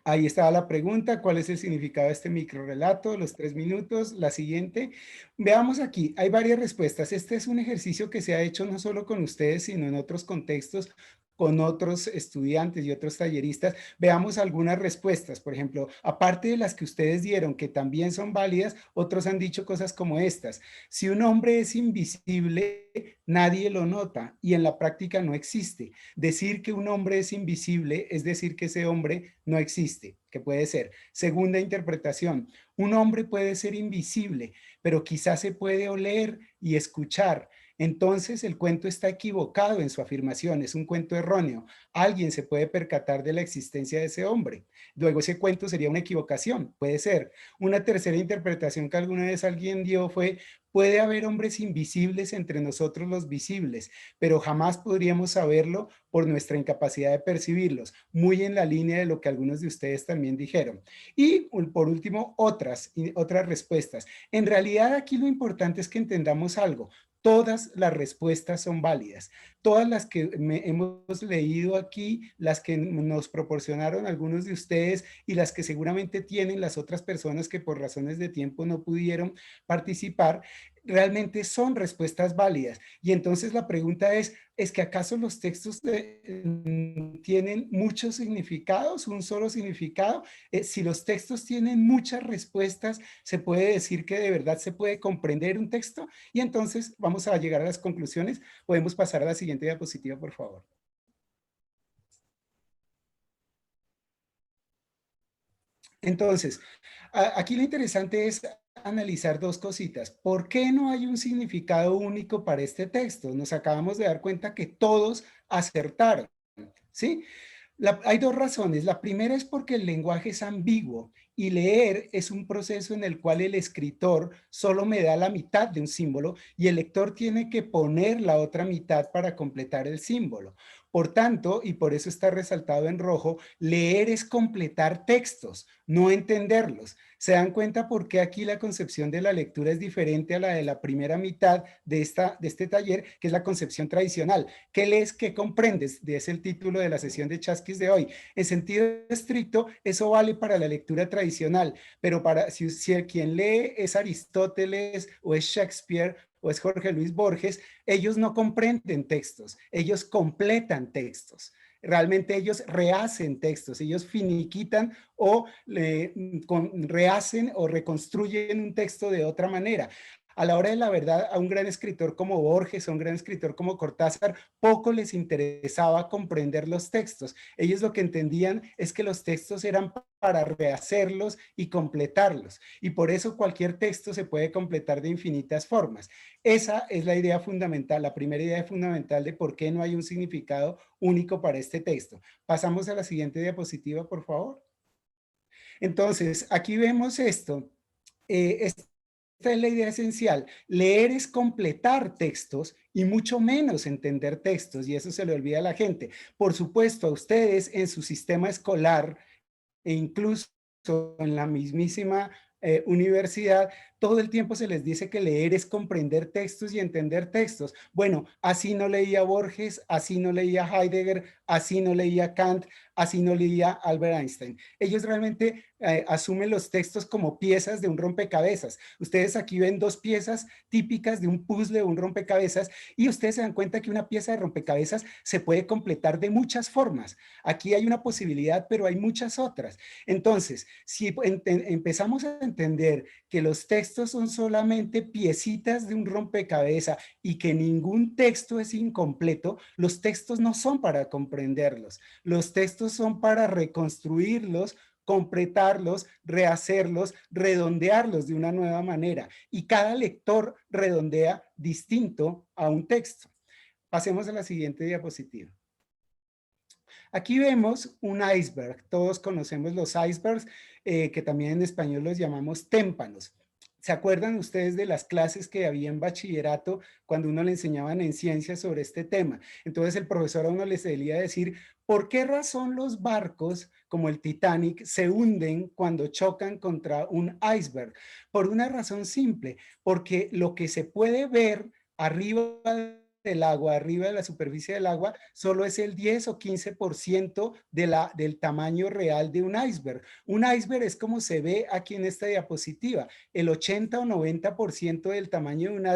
Ahí estaba la pregunta, ¿cuál es el significado de este microrrelato? Los 3 minutos, la siguiente. Veamos aquí, hay varias respuestas. Este es un ejercicio que se ha hecho no solo con ustedes, sino en otros contextos, con otros estudiantes y otros talleristas. Veamos algunas respuestas. Por ejemplo, aparte de las que ustedes dieron, que también son válidas, otros han dicho cosas como estas. Si un hombre es invisible, nadie lo nota y en la práctica no existe. Decir que un hombre es invisible es decir que ese hombre no existe, que puede ser. Segunda interpretación, un hombre puede ser invisible, pero quizás se puede oler y escuchar. Entonces el cuento está equivocado en su afirmación, es un cuento erróneo. Alguien se puede percatar de la existencia de ese hombre. Luego ese cuento sería una equivocación, puede ser. Una tercera interpretación que alguna vez alguien dio fue: puede haber hombres invisibles entre nosotros los visibles, pero jamás podríamos saberlo por nuestra incapacidad de percibirlos, muy en la línea de lo que algunos de ustedes también dijeron. Y por último, otras respuestas. En realidad aquí lo importante es que entendamos algo. Todas las respuestas son válidas. Todas las que hemos leído aquí, las que nos proporcionaron algunos de ustedes y las que seguramente tienen las otras personas que por razones de tiempo no pudieron participar, realmente son respuestas válidas. Y entonces la pregunta ¿es que acaso los textos tienen muchos significados, un solo significado? Si los textos tienen muchas respuestas, ¿se puede decir que de verdad se puede comprender un texto? Y entonces vamos a llegar a las conclusiones. Podemos pasar a la siguiente diapositiva, por favor. Entonces, aquí lo interesante es analizar dos cositas. ¿Por qué no hay un significado único para este texto? Nos acabamos de dar cuenta que todos acertaron, ¿sí? Hay dos razones. La primera es porque el lenguaje es ambiguo y leer es un proceso en el cual el escritor solo me da la mitad de un símbolo y el lector tiene que poner la otra mitad para completar el símbolo. Por tanto, y por eso está resaltado en rojo, leer es completar textos, no entenderlos. ¿Se dan cuenta por qué aquí la concepción de la lectura es diferente a la de la primera mitad de este taller, que es la concepción tradicional? ¿Qué lees, qué comprendes? Es el título de la sesión de chasquis de hoy. En sentido estricto, eso vale para la lectura tradicional, pero si quien lee es Aristóteles o es Shakespeare o es Jorge Luis Borges, ellos no comprenden textos, ellos completan textos. Realmente ellos rehacen textos, ellos finiquitan o rehacen o reconstruyen un texto de otra manera. A la hora de la verdad, a un gran escritor como Borges, a un gran escritor como Cortázar, poco les interesaba comprender los textos. Ellos lo que entendían es que los textos eran para rehacerlos y completarlos. Y por eso cualquier texto se puede completar de infinitas formas. Esa es la idea fundamental, la primera idea fundamental de por qué no hay un significado único para este texto. Pasamos a la siguiente diapositiva, por favor. Entonces, aquí vemos esto. Esta es la idea esencial. Leer es completar textos y mucho menos entender textos, y eso se le olvida a la gente. Por supuesto, a ustedes en su sistema escolar e incluso en la mismísima universidad, todo el tiempo se les dice que leer es comprender textos y entender textos. Bueno, así no leía Borges, así no leía Heidegger, así no leía Kant, así no leía Albert Einstein. Ellos realmente asumen los textos como piezas de un rompecabezas. Ustedes aquí ven dos piezas típicas de un puzzle o un rompecabezas y ustedes se dan cuenta que una pieza de rompecabezas se puede completar de muchas formas. Aquí hay una posibilidad, pero hay muchas otras. Entonces, si empezamos a entender que los textos son solamente piecitas de un rompecabezas y que ningún texto es incompleto, los textos no son para comprenderlos. Los textos son para reconstruirlos, completarlos, rehacerlos, redondearlos de una nueva manera. Y cada lector redondea distinto a un texto. Pasemos a la siguiente diapositiva. Aquí vemos un iceberg. Todos conocemos los icebergs, que también en español los llamamos témpanos. ¿Se acuerdan ustedes de las clases que había en bachillerato cuando uno le enseñaban en ciencias sobre este tema? Entonces el profesor a uno le solía decir, ¿por qué razón los barcos como el Titanic se hunden cuando chocan contra un iceberg? Por una razón simple, porque lo que se puede ver arriba del agua, arriba de la superficie del agua, solo es el 10 o 15% del tamaño real de un iceberg. Un iceberg es como se ve aquí en esta diapositiva. El 80 o 90% del tamaño de un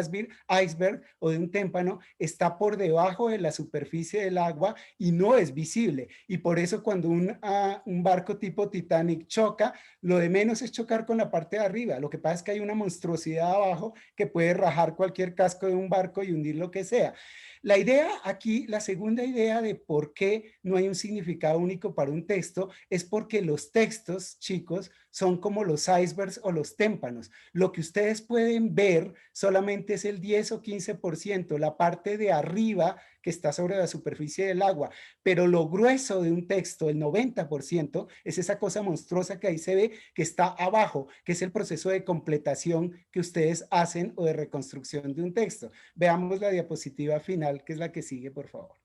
iceberg o de un témpano está por debajo de la superficie del agua y no es visible. Y por eso cuando un barco tipo Titanic choca, lo de menos es chocar con la parte de arriba. Lo que pasa es que hay una monstruosidad abajo que puede rajar cualquier casco de un barco y hundir lo que sea. La idea aquí, la segunda idea de por qué no hay un significado único para un texto es porque los textos, chicos, son como los icebergs o los témpanos. Lo que ustedes pueden ver solamente es el 10 o 15%, la parte de arriba que está sobre la superficie del agua, pero lo grueso de un texto, el 90%, es esa cosa monstruosa que ahí se ve que está abajo, que es el proceso de completación que ustedes hacen o de reconstrucción de un texto. Veamos la diapositiva final, que es la que sigue, por favor.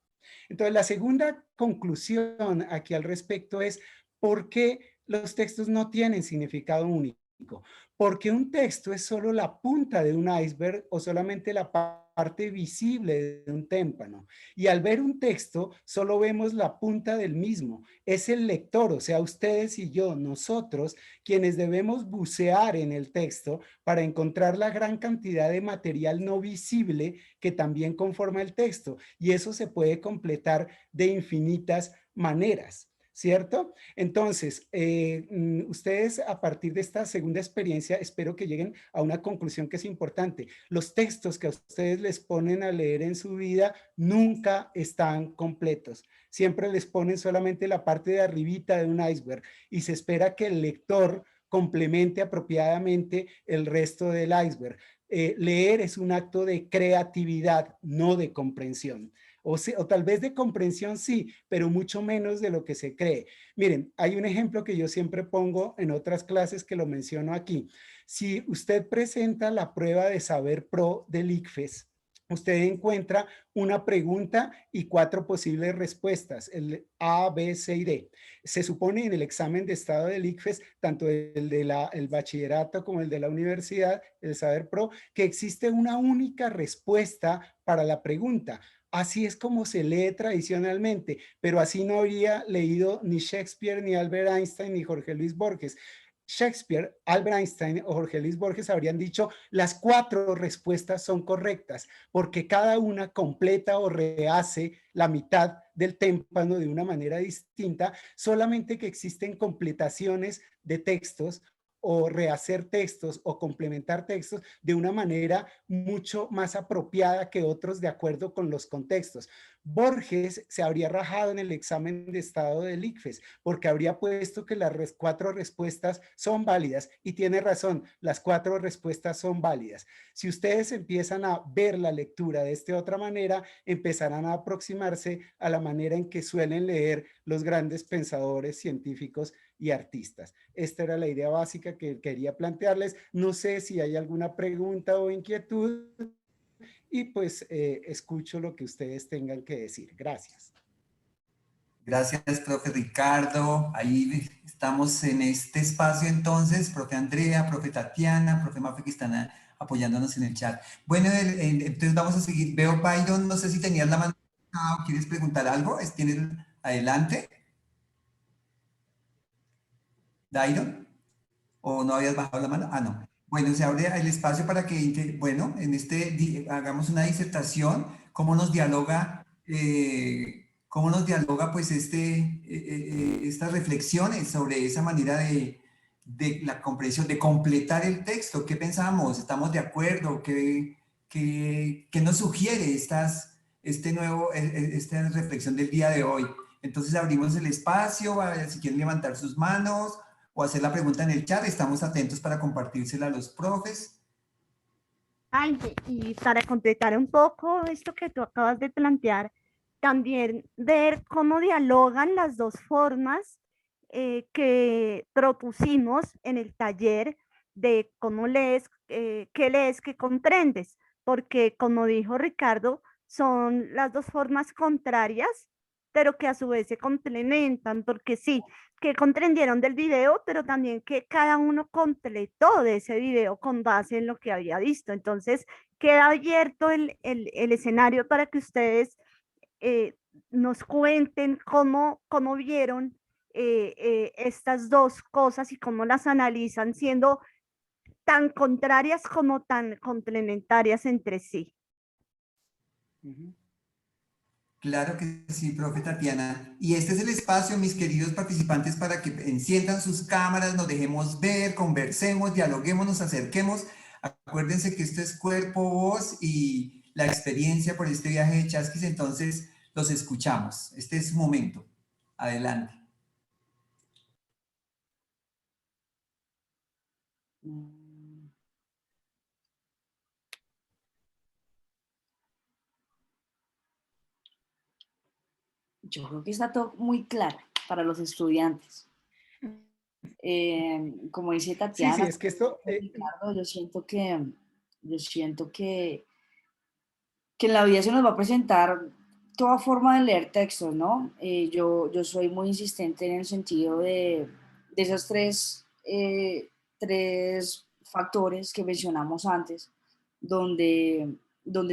Entonces, la segunda conclusión aquí al respecto es ¿por qué los textos no tienen significado único? Porque un texto es solo la punta de un iceberg o solamente la parte visible de un témpano. Y al ver un texto, solo vemos la punta del mismo. Es el lector, o sea, ustedes y yo, nosotros, quienes debemos bucear en el texto para encontrar la gran cantidad de material no visible que también conforma el texto. Y eso se puede completar de infinitas maneras, ¿cierto? Entonces, ustedes a partir de esta segunda experiencia, espero que lleguen a una conclusión que es importante. Los textos que a ustedes les ponen a leer en su vida nunca están completos. Siempre les ponen solamente la parte de arribita de un iceberg y se espera que el lector complemente apropiadamente el resto del iceberg. Leer es un acto de creatividad, no de comprensión. O tal vez de comprensión sí, pero mucho menos de lo que se cree. Miren, hay un ejemplo que yo siempre pongo en otras clases que lo menciono aquí. Si usted presenta la prueba de saber pro del ICFES, usted encuentra una pregunta y 4 posibles respuestas, el A, B, C y D. Se supone en el examen de estado del ICFES, tanto el el bachillerato como el de la universidad, el Saber Pro, que existe una única respuesta para la pregunta. Así es como se lee tradicionalmente, pero así no habría leído ni Shakespeare, ni Albert Einstein, ni Jorge Luis Borges. Shakespeare, Albert Einstein o Jorge Luis Borges habrían dicho las 4 respuestas son correctas porque cada una completa o rehace la mitad del témpano de una manera distinta, solamente que existen completaciones de textos o rehacer textos o complementar textos de una manera mucho más apropiada que otros de acuerdo con los contextos. Borges se habría rajado en el examen de estado del ICFES porque habría puesto que las 4 respuestas son válidas y tiene razón, las 4 respuestas son válidas. Si ustedes empiezan a ver la lectura de esta otra manera, empezarán a aproximarse a la manera en que suelen leer los grandes pensadores científicos y artistas. Esta era la idea básica que quería plantearles. No sé si hay alguna pregunta o inquietud y pues escucho lo que ustedes tengan que decir. Gracias. Gracias, profe Ricardo. Ahí estamos en este espacio entonces, profe Andrea, profe Tatiana, profe Mafe, que están apoyándonos en el chat. Bueno, entonces vamos a seguir. Veo, Byron, no sé si tenías la mano o quieres preguntar algo. ¿Tienes adelante? ¿Byron? ¿O no habías bajado la mano? Ah, no. Bueno, se abre el espacio para que, bueno, en hagamos una disertación, cómo nos dialoga pues estas reflexiones sobre esa manera de la comprensión, de completar el texto. ¿Qué pensamos? ¿Estamos de acuerdo? ¿Qué nos sugiere esta reflexión del día de hoy? Entonces abrimos el espacio, si quieren levantar sus manos o hacer la pregunta en el chat, estamos atentos para compartírsela a los profes. Ay, y para completar un poco esto que tú acabas de plantear, también ver cómo dialogan las dos formas que propusimos en el taller de cómo lees, qué comprendes, porque como dijo Ricardo, son las dos formas contrarias, pero que a su vez se complementan, porque sí, que comprendieron del video, pero también que cada uno completó de ese video con base en lo que había visto. Entonces, queda abierto el escenario para que ustedes nos cuenten cómo vieron estas dos cosas y cómo las analizan, siendo tan contrarias como tan complementarias entre sí. Claro que sí, profe Tatiana. Y este es el espacio, mis queridos participantes, para que enciendan sus cámaras, nos dejemos ver, conversemos, dialoguemos, nos acerquemos. Acuérdense que esto es cuerpo, voz y la experiencia por este viaje de Chasquis, entonces los escuchamos. Este es su momento. Adelante. Yo creo que está todo muy claro para los estudiantes. Como dice Sí, Tatiana, sí, es que esto, Ricardo, yo siento que en la vida se nos va a presentar toda forma de leer textos, ¿no? Yo soy muy insistente en el sentido de esos tres factores que mencionamos antes, donde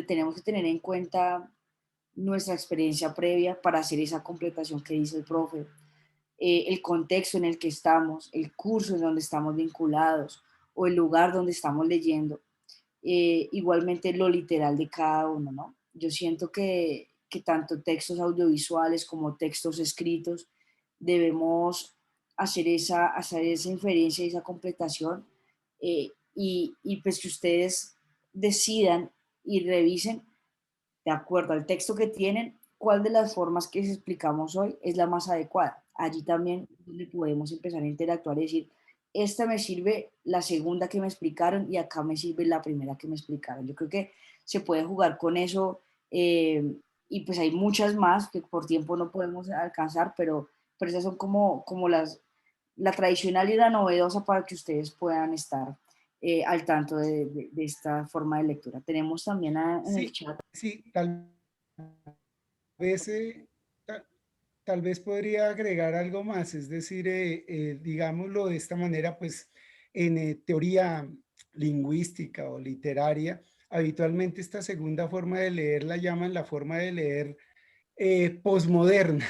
tenemos que tener en cuenta nuestra experiencia previa para hacer esa completación que dice el profe, el contexto en el que estamos, el curso en donde estamos vinculados o el lugar donde estamos leyendo, igualmente lo literal de cada uno, ¿no? Yo siento que tanto textos audiovisuales como textos escritos debemos hacer esa inferencia y esa completación, y pues que ustedes decidan y revisen de acuerdo al texto que tienen, cuál de las formas que les explicamos hoy es la más adecuada. Allí también le podemos empezar a interactuar y decir, esta me sirve la segunda que me explicaron y acá me sirve la primera que me explicaron. Yo creo que se puede jugar con eso, y pues hay muchas más que por tiempo no podemos alcanzar, pero esas son como la tradicional y la novedosa para que ustedes puedan estar al tanto de esta forma de lectura. Tenemos también en el sí, chat. sí, vez, tal vez podría agregar algo más, es decir, digámoslo de esta manera, pues en teoría lingüística o literaria, habitualmente esta segunda forma de leer la llaman la forma de leer posmoderna.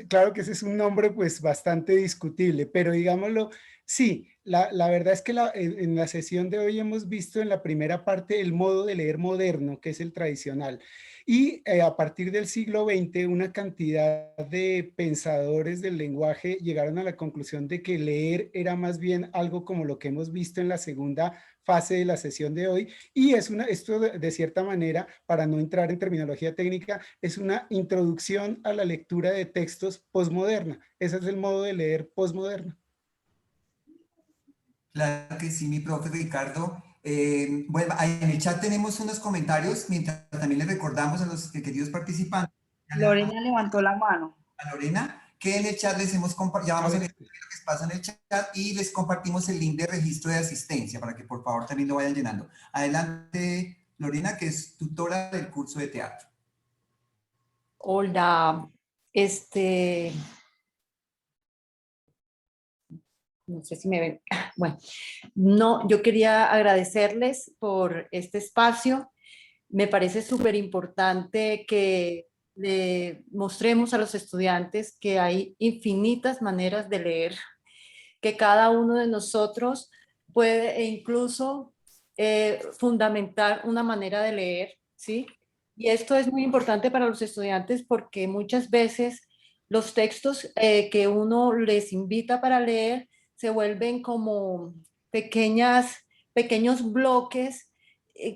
Claro que ese es un nombre pues bastante discutible, pero digámoslo, sí, la verdad es que en la sesión de hoy hemos visto en la primera parte el modo de leer moderno, que es el tradicional. Y a partir del siglo XX, una cantidad de pensadores del lenguaje llegaron a la conclusión de que leer era más bien algo como lo que hemos visto en la segunda fase de la sesión de hoy, y esto de cierta manera, para no entrar en terminología técnica, es una introducción a la lectura de textos posmoderna. Ese es el modo de leer posmoderno. Claro que sí, mi profe Ricardo. Bueno, ahí en el chat tenemos unos comentarios, mientras también les recordamos a los queridos participantes, Lorena levantó la mano. a Lorena, que en el chat les hemos compartido, ya vamos a leer lo que pasa en el chat y les compartimos el link de registro de asistencia para que por favor también lo vayan llenando. Adelante, Lorena, que es tutora del curso de teatro. Hola, no sé si me ven. Bueno, no, yo quería agradecerles por este espacio. Me parece súper importante que le mostremos a los estudiantes que hay infinitas maneras de leer, que cada uno de nosotros puede incluso fundamentar una manera de leer, ¿sí? Y esto es muy importante para los estudiantes porque muchas veces los textos que uno les invita para leer se vuelven como pequeños bloques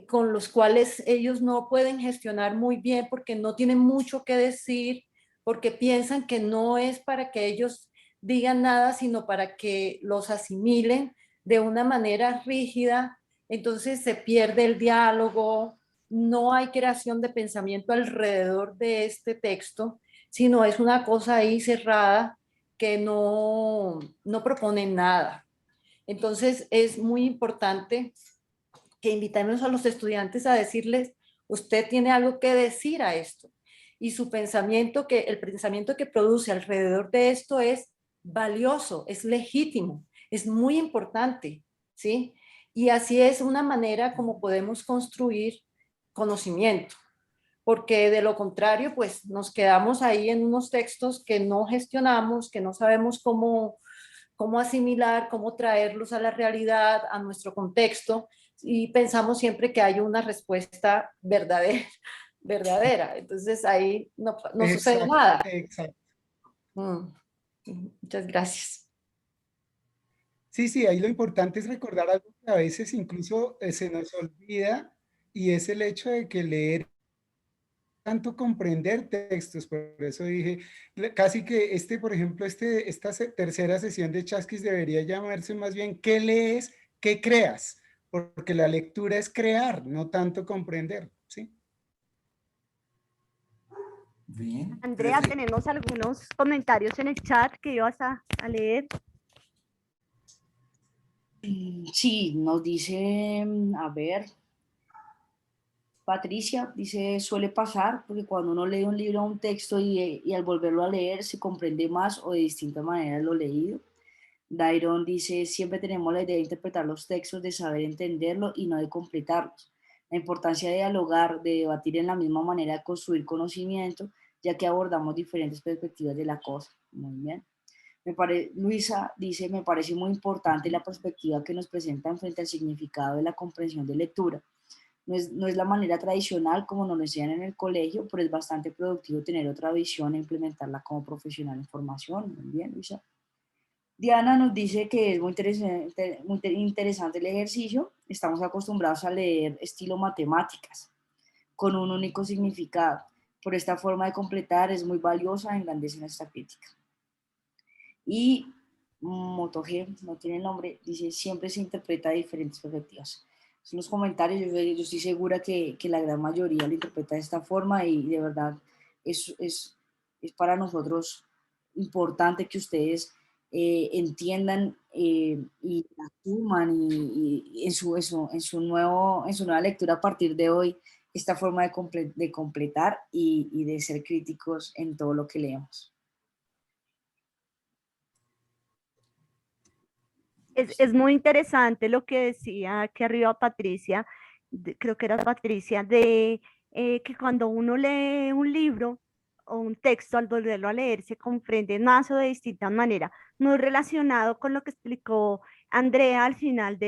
con los cuales ellos no pueden gestionar muy bien porque no tienen mucho que decir, porque piensan que no es para que ellos digan nada, sino para que los asimilen de una manera rígida. Entonces se pierde el diálogo, no hay creación de pensamiento alrededor de este texto, sino es una cosa ahí cerrada que no propone nada. Entonces es muy importante que invitemos a los estudiantes a decirles, usted tiene algo que decir a esto. Y el pensamiento que produce alrededor de esto es valioso, es legítimo, es muy importante, ¿sí? Y así es una manera como podemos construir conocimiento, porque de lo contrario, pues nos quedamos ahí en unos textos que no gestionamos, que no sabemos cómo asimilar, cómo traerlos a la realidad, a nuestro contexto, y pensamos siempre que hay una respuesta verdadera, verdadera. Entonces ahí no sucede Exacto, nada. exacto. Muchas gracias. Sí, sí, ahí lo importante es recordar algo que a veces incluso se nos olvida, y es el hecho de que leer tanto comprender textos. Por eso dije, casi que por ejemplo, esta tercera sesión de Chasquis debería llamarse más bien ¿qué lees? ¿Qué creas? Porque la lectura es crear, no tanto comprender, ¿sí? Bien. Andrea, tenemos algunos comentarios en el chat que ibas a leer. Sí, nos dice, a ver, Patricia dice, suele pasar porque cuando uno lee un libro o un texto y al volverlo a leer se comprende más o de distinta manera lo leído. Dairon dice, siempre tenemos la idea de interpretar los textos, de saber entenderlo y no de completarlos. La importancia de dialogar, de debatir en la misma manera de construir conocimiento, ya que abordamos diferentes perspectivas de la cosa. Muy bien. Luisa dice, me parece muy importante la perspectiva que nos presentan frente al significado de la comprensión de lectura. No es la manera tradicional como nos lo enseñan en el colegio, pero es bastante productivo tener otra visión e implementarla como profesional en formación. Muy bien, Luisa. Diana nos dice que es muy interesante el ejercicio. Estamos acostumbrados a leer estilo matemáticas, con un único significado. Por esta forma de completar es muy valiosa, engrandece nuestra crítica. Y MotoG, no tiene nombre, dice, siempre se interpreta de diferentes perspectivas. Son los comentarios, yo estoy segura que la gran mayoría lo interpreta de esta forma y de verdad es para nosotros importante que ustedes entiendan y asuman y en su nueva lectura a partir de hoy esta forma de completar y de ser críticos en todo lo que leemos. Es muy interesante lo que decía aquí arriba Patricia, creo que era Patricia, de que cuando uno lee un libro o un texto, al volverlo a leer, se comprende más o de distinta manera. Muy relacionado con lo que explicó Andrea al final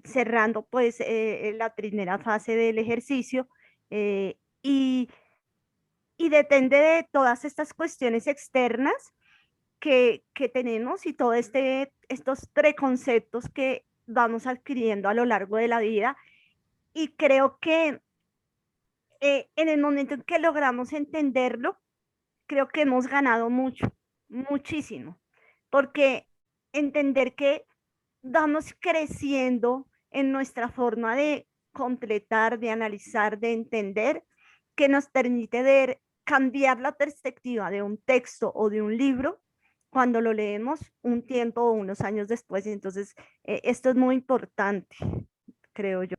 cerrando pues la primera fase del ejercicio, eh, y, y depende de todas estas cuestiones externas que tenemos y todos estos preconceptos que vamos adquiriendo a lo largo de la vida. Y creo que en el momento en que logramos entenderlo, creo que hemos ganado mucho, muchísimo, porque entender que vamos creciendo en nuestra forma de completar, de analizar, de entender, que nos permite cambiar la perspectiva de un texto o de un libro cuando lo leemos un tiempo o unos años después. Entonces, esto es muy importante, creo yo.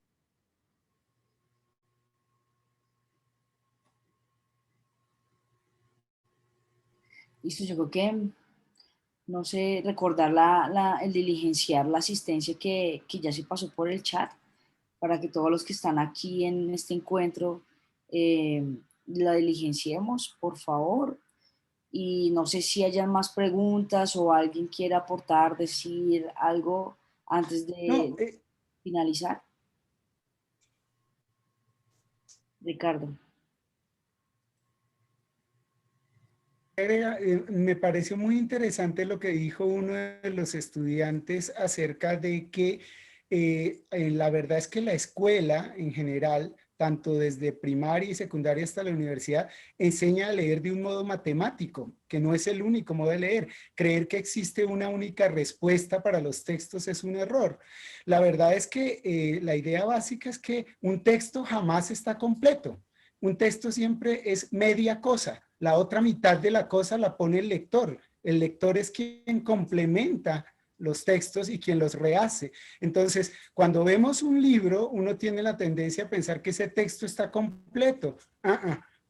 Listo, yo creo que, no sé, recordar el diligenciar la asistencia que ya se pasó por el chat, para que todos los que están aquí en este encuentro la diligenciemos, por favor. Y no sé si hayan más preguntas o alguien quiera aportar, decir algo antes de finalizar. Ricardo. Me pareció muy interesante lo que dijo uno de los estudiantes acerca de que la verdad es que la escuela en general, tanto desde primaria y secundaria hasta la universidad, enseña a leer de un modo matemático, que no es el único modo de leer. Creer que existe una única respuesta para los textos es un error. La verdad es que la idea básica es que un texto jamás está completo. Un texto siempre es media cosa. La otra mitad de la cosa la pone el lector. El lector es quien complementa los textos y quien los rehace. Entonces, cuando vemos un libro, uno tiene la tendencia a pensar que ese texto está completo.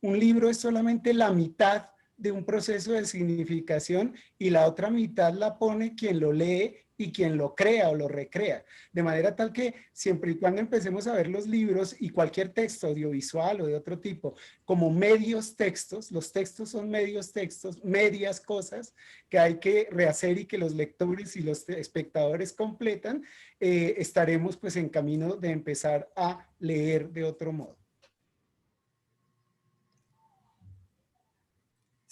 Un libro es solamente la mitad de un proceso de significación y la otra mitad la pone quien lo lee y quien lo crea o lo recrea. De manera tal que siempre y cuando empecemos a ver los libros y cualquier texto audiovisual o de otro tipo como medios textos, los textos son medios textos, medias cosas que hay que rehacer y que los lectores y los espectadores completan, estaremos pues en camino de empezar a leer de otro modo.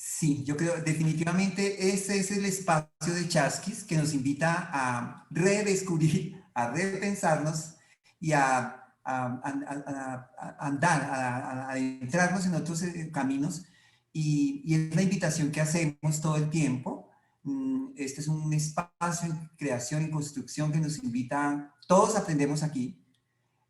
Sí, yo creo definitivamente ese es el espacio de Chasquis que nos invita a redescubrir, a repensarnos y a andar, a adentrarnos en otros caminos. Y es la invitación que hacemos todo el tiempo. Este es un espacio en creación y construcción que nos invita, todos aprendemos aquí.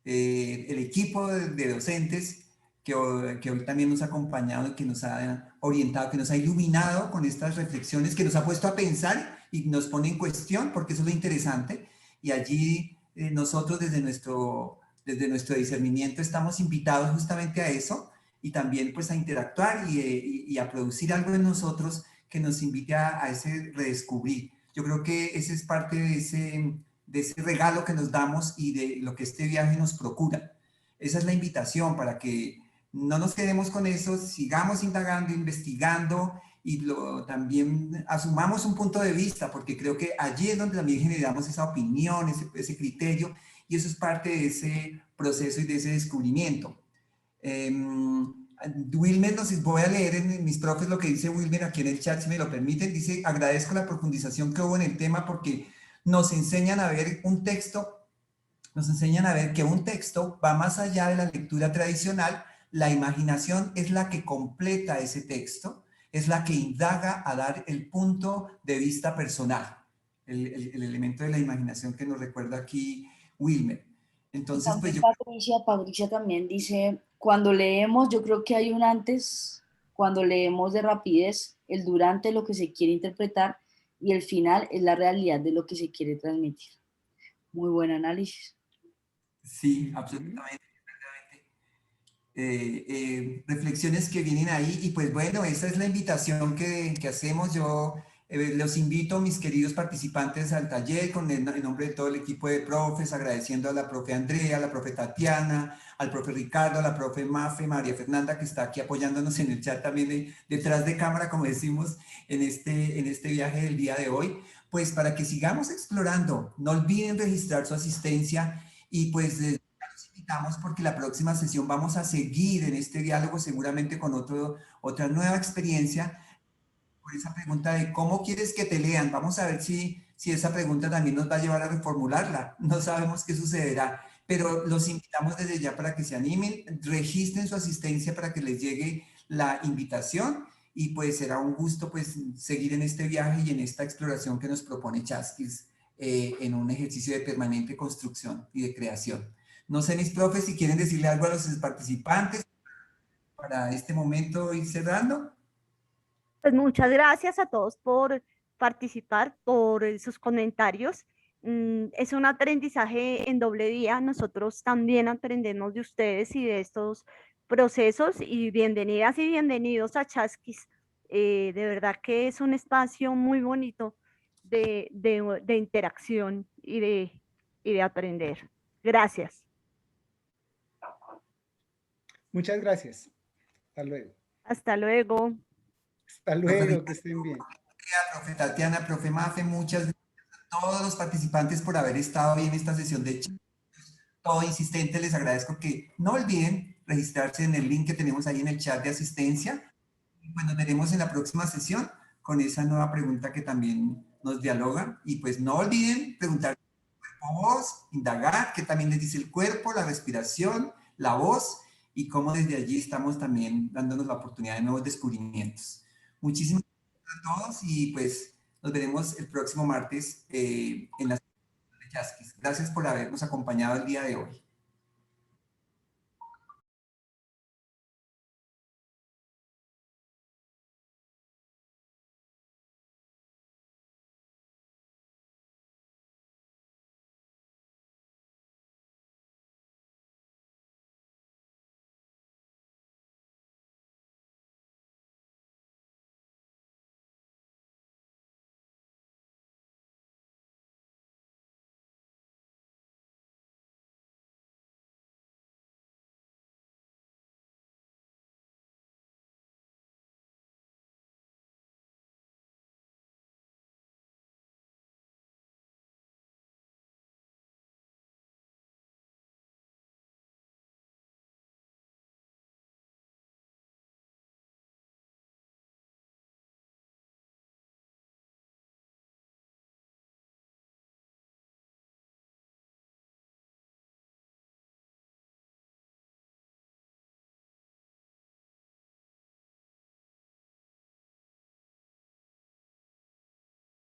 El equipo de docentes que hoy también nos ha acompañado y que nos ha orientado, que nos ha iluminado con estas reflexiones, que nos ha puesto a pensar y nos pone en cuestión, porque eso es lo interesante. Y allí nosotros desde nuestro discernimiento estamos invitados justamente a eso y también pues a interactuar y a producir algo en nosotros que nos invite a ese redescubrir. Yo creo que ese es parte de ese regalo que nos damos y de lo que este viaje nos procura. Esa es la invitación para que no nos quedemos con eso, sigamos indagando, investigando y también asumamos un punto de vista, porque creo que allí es donde también generamos esa opinión, ese criterio, y eso es parte de ese proceso y de ese descubrimiento. Wilmer, voy a leer en mis profes lo que dice Wilmer aquí en el chat, si me lo permiten. Dice, agradezco la profundización que hubo en el tema porque nos enseñan a ver un texto, nos enseñan a ver que un texto va más allá de la lectura tradicional. La imaginación es la que completa ese texto, es la que indaga a dar el punto de vista personal, el elemento de la imaginación que nos recuerda aquí Wilmer. Entonces, pues yo... Patricia también dice, cuando leemos, yo creo que hay un antes, cuando leemos de rapidez, el durante lo que se quiere interpretar y el final es la realidad de lo que se quiere transmitir. Muy buen análisis. Sí, absolutamente. Reflexiones que vienen ahí y pues bueno, esa es la invitación que hacemos. Yo los invito, mis queridos participantes, al taller con el nombre de todo el equipo de profes, agradeciendo a la profe Andrea, a la profe Tatiana, al profe Ricardo, a la profe Mafe, María Fernanda, que está aquí apoyándonos en el chat también detrás de cámara, como decimos, en este viaje del día de hoy, pues para que sigamos explorando. No olviden registrar su asistencia y pues porque la próxima sesión vamos a seguir en este diálogo seguramente con otra nueva experiencia. Por esa pregunta de cómo quieres que te lean, vamos a ver si esa pregunta también nos va a llevar a reformularla. No sabemos qué sucederá, pero los invitamos desde ya para que se animen, registren su asistencia para que les llegue la invitación y pues será un gusto pues seguir en este viaje y en esta exploración que nos propone Chasquis en un ejercicio de permanente construcción y de creación. No sé, mis profes, si quieren decirle algo a los participantes para este momento ir cerrando. Pues muchas gracias a todos por participar, por sus comentarios. Es un aprendizaje en doble vía. Nosotros también aprendemos de ustedes y de estos procesos y bienvenidas y bienvenidos a Chasquis. De verdad que es un espacio muy bonito de interacción y de aprender. Gracias. Muchas gracias. Hasta luego. Hasta luego. Hasta luego, que estén bien. Profe Tatiana, profe Mafe, muchas gracias a todos los participantes por haber estado hoy en esta sesión de chat. Todo insistente, les agradezco que no olviden registrarse en el link que tenemos ahí en el chat de asistencia. Y pues nos veremos en la próxima sesión con esa nueva pregunta que también nos dialoga. Y pues no olviden preguntar cuerpo, voz, indagar qué también les dice el cuerpo, la respiración, la voz y cómo desde allí estamos también dándonos la oportunidad de nuevos descubrimientos. Muchísimas gracias a todos y pues nos veremos el próximo martes en la sesión de Chasquis. Gracias por habernos acompañado el día de hoy.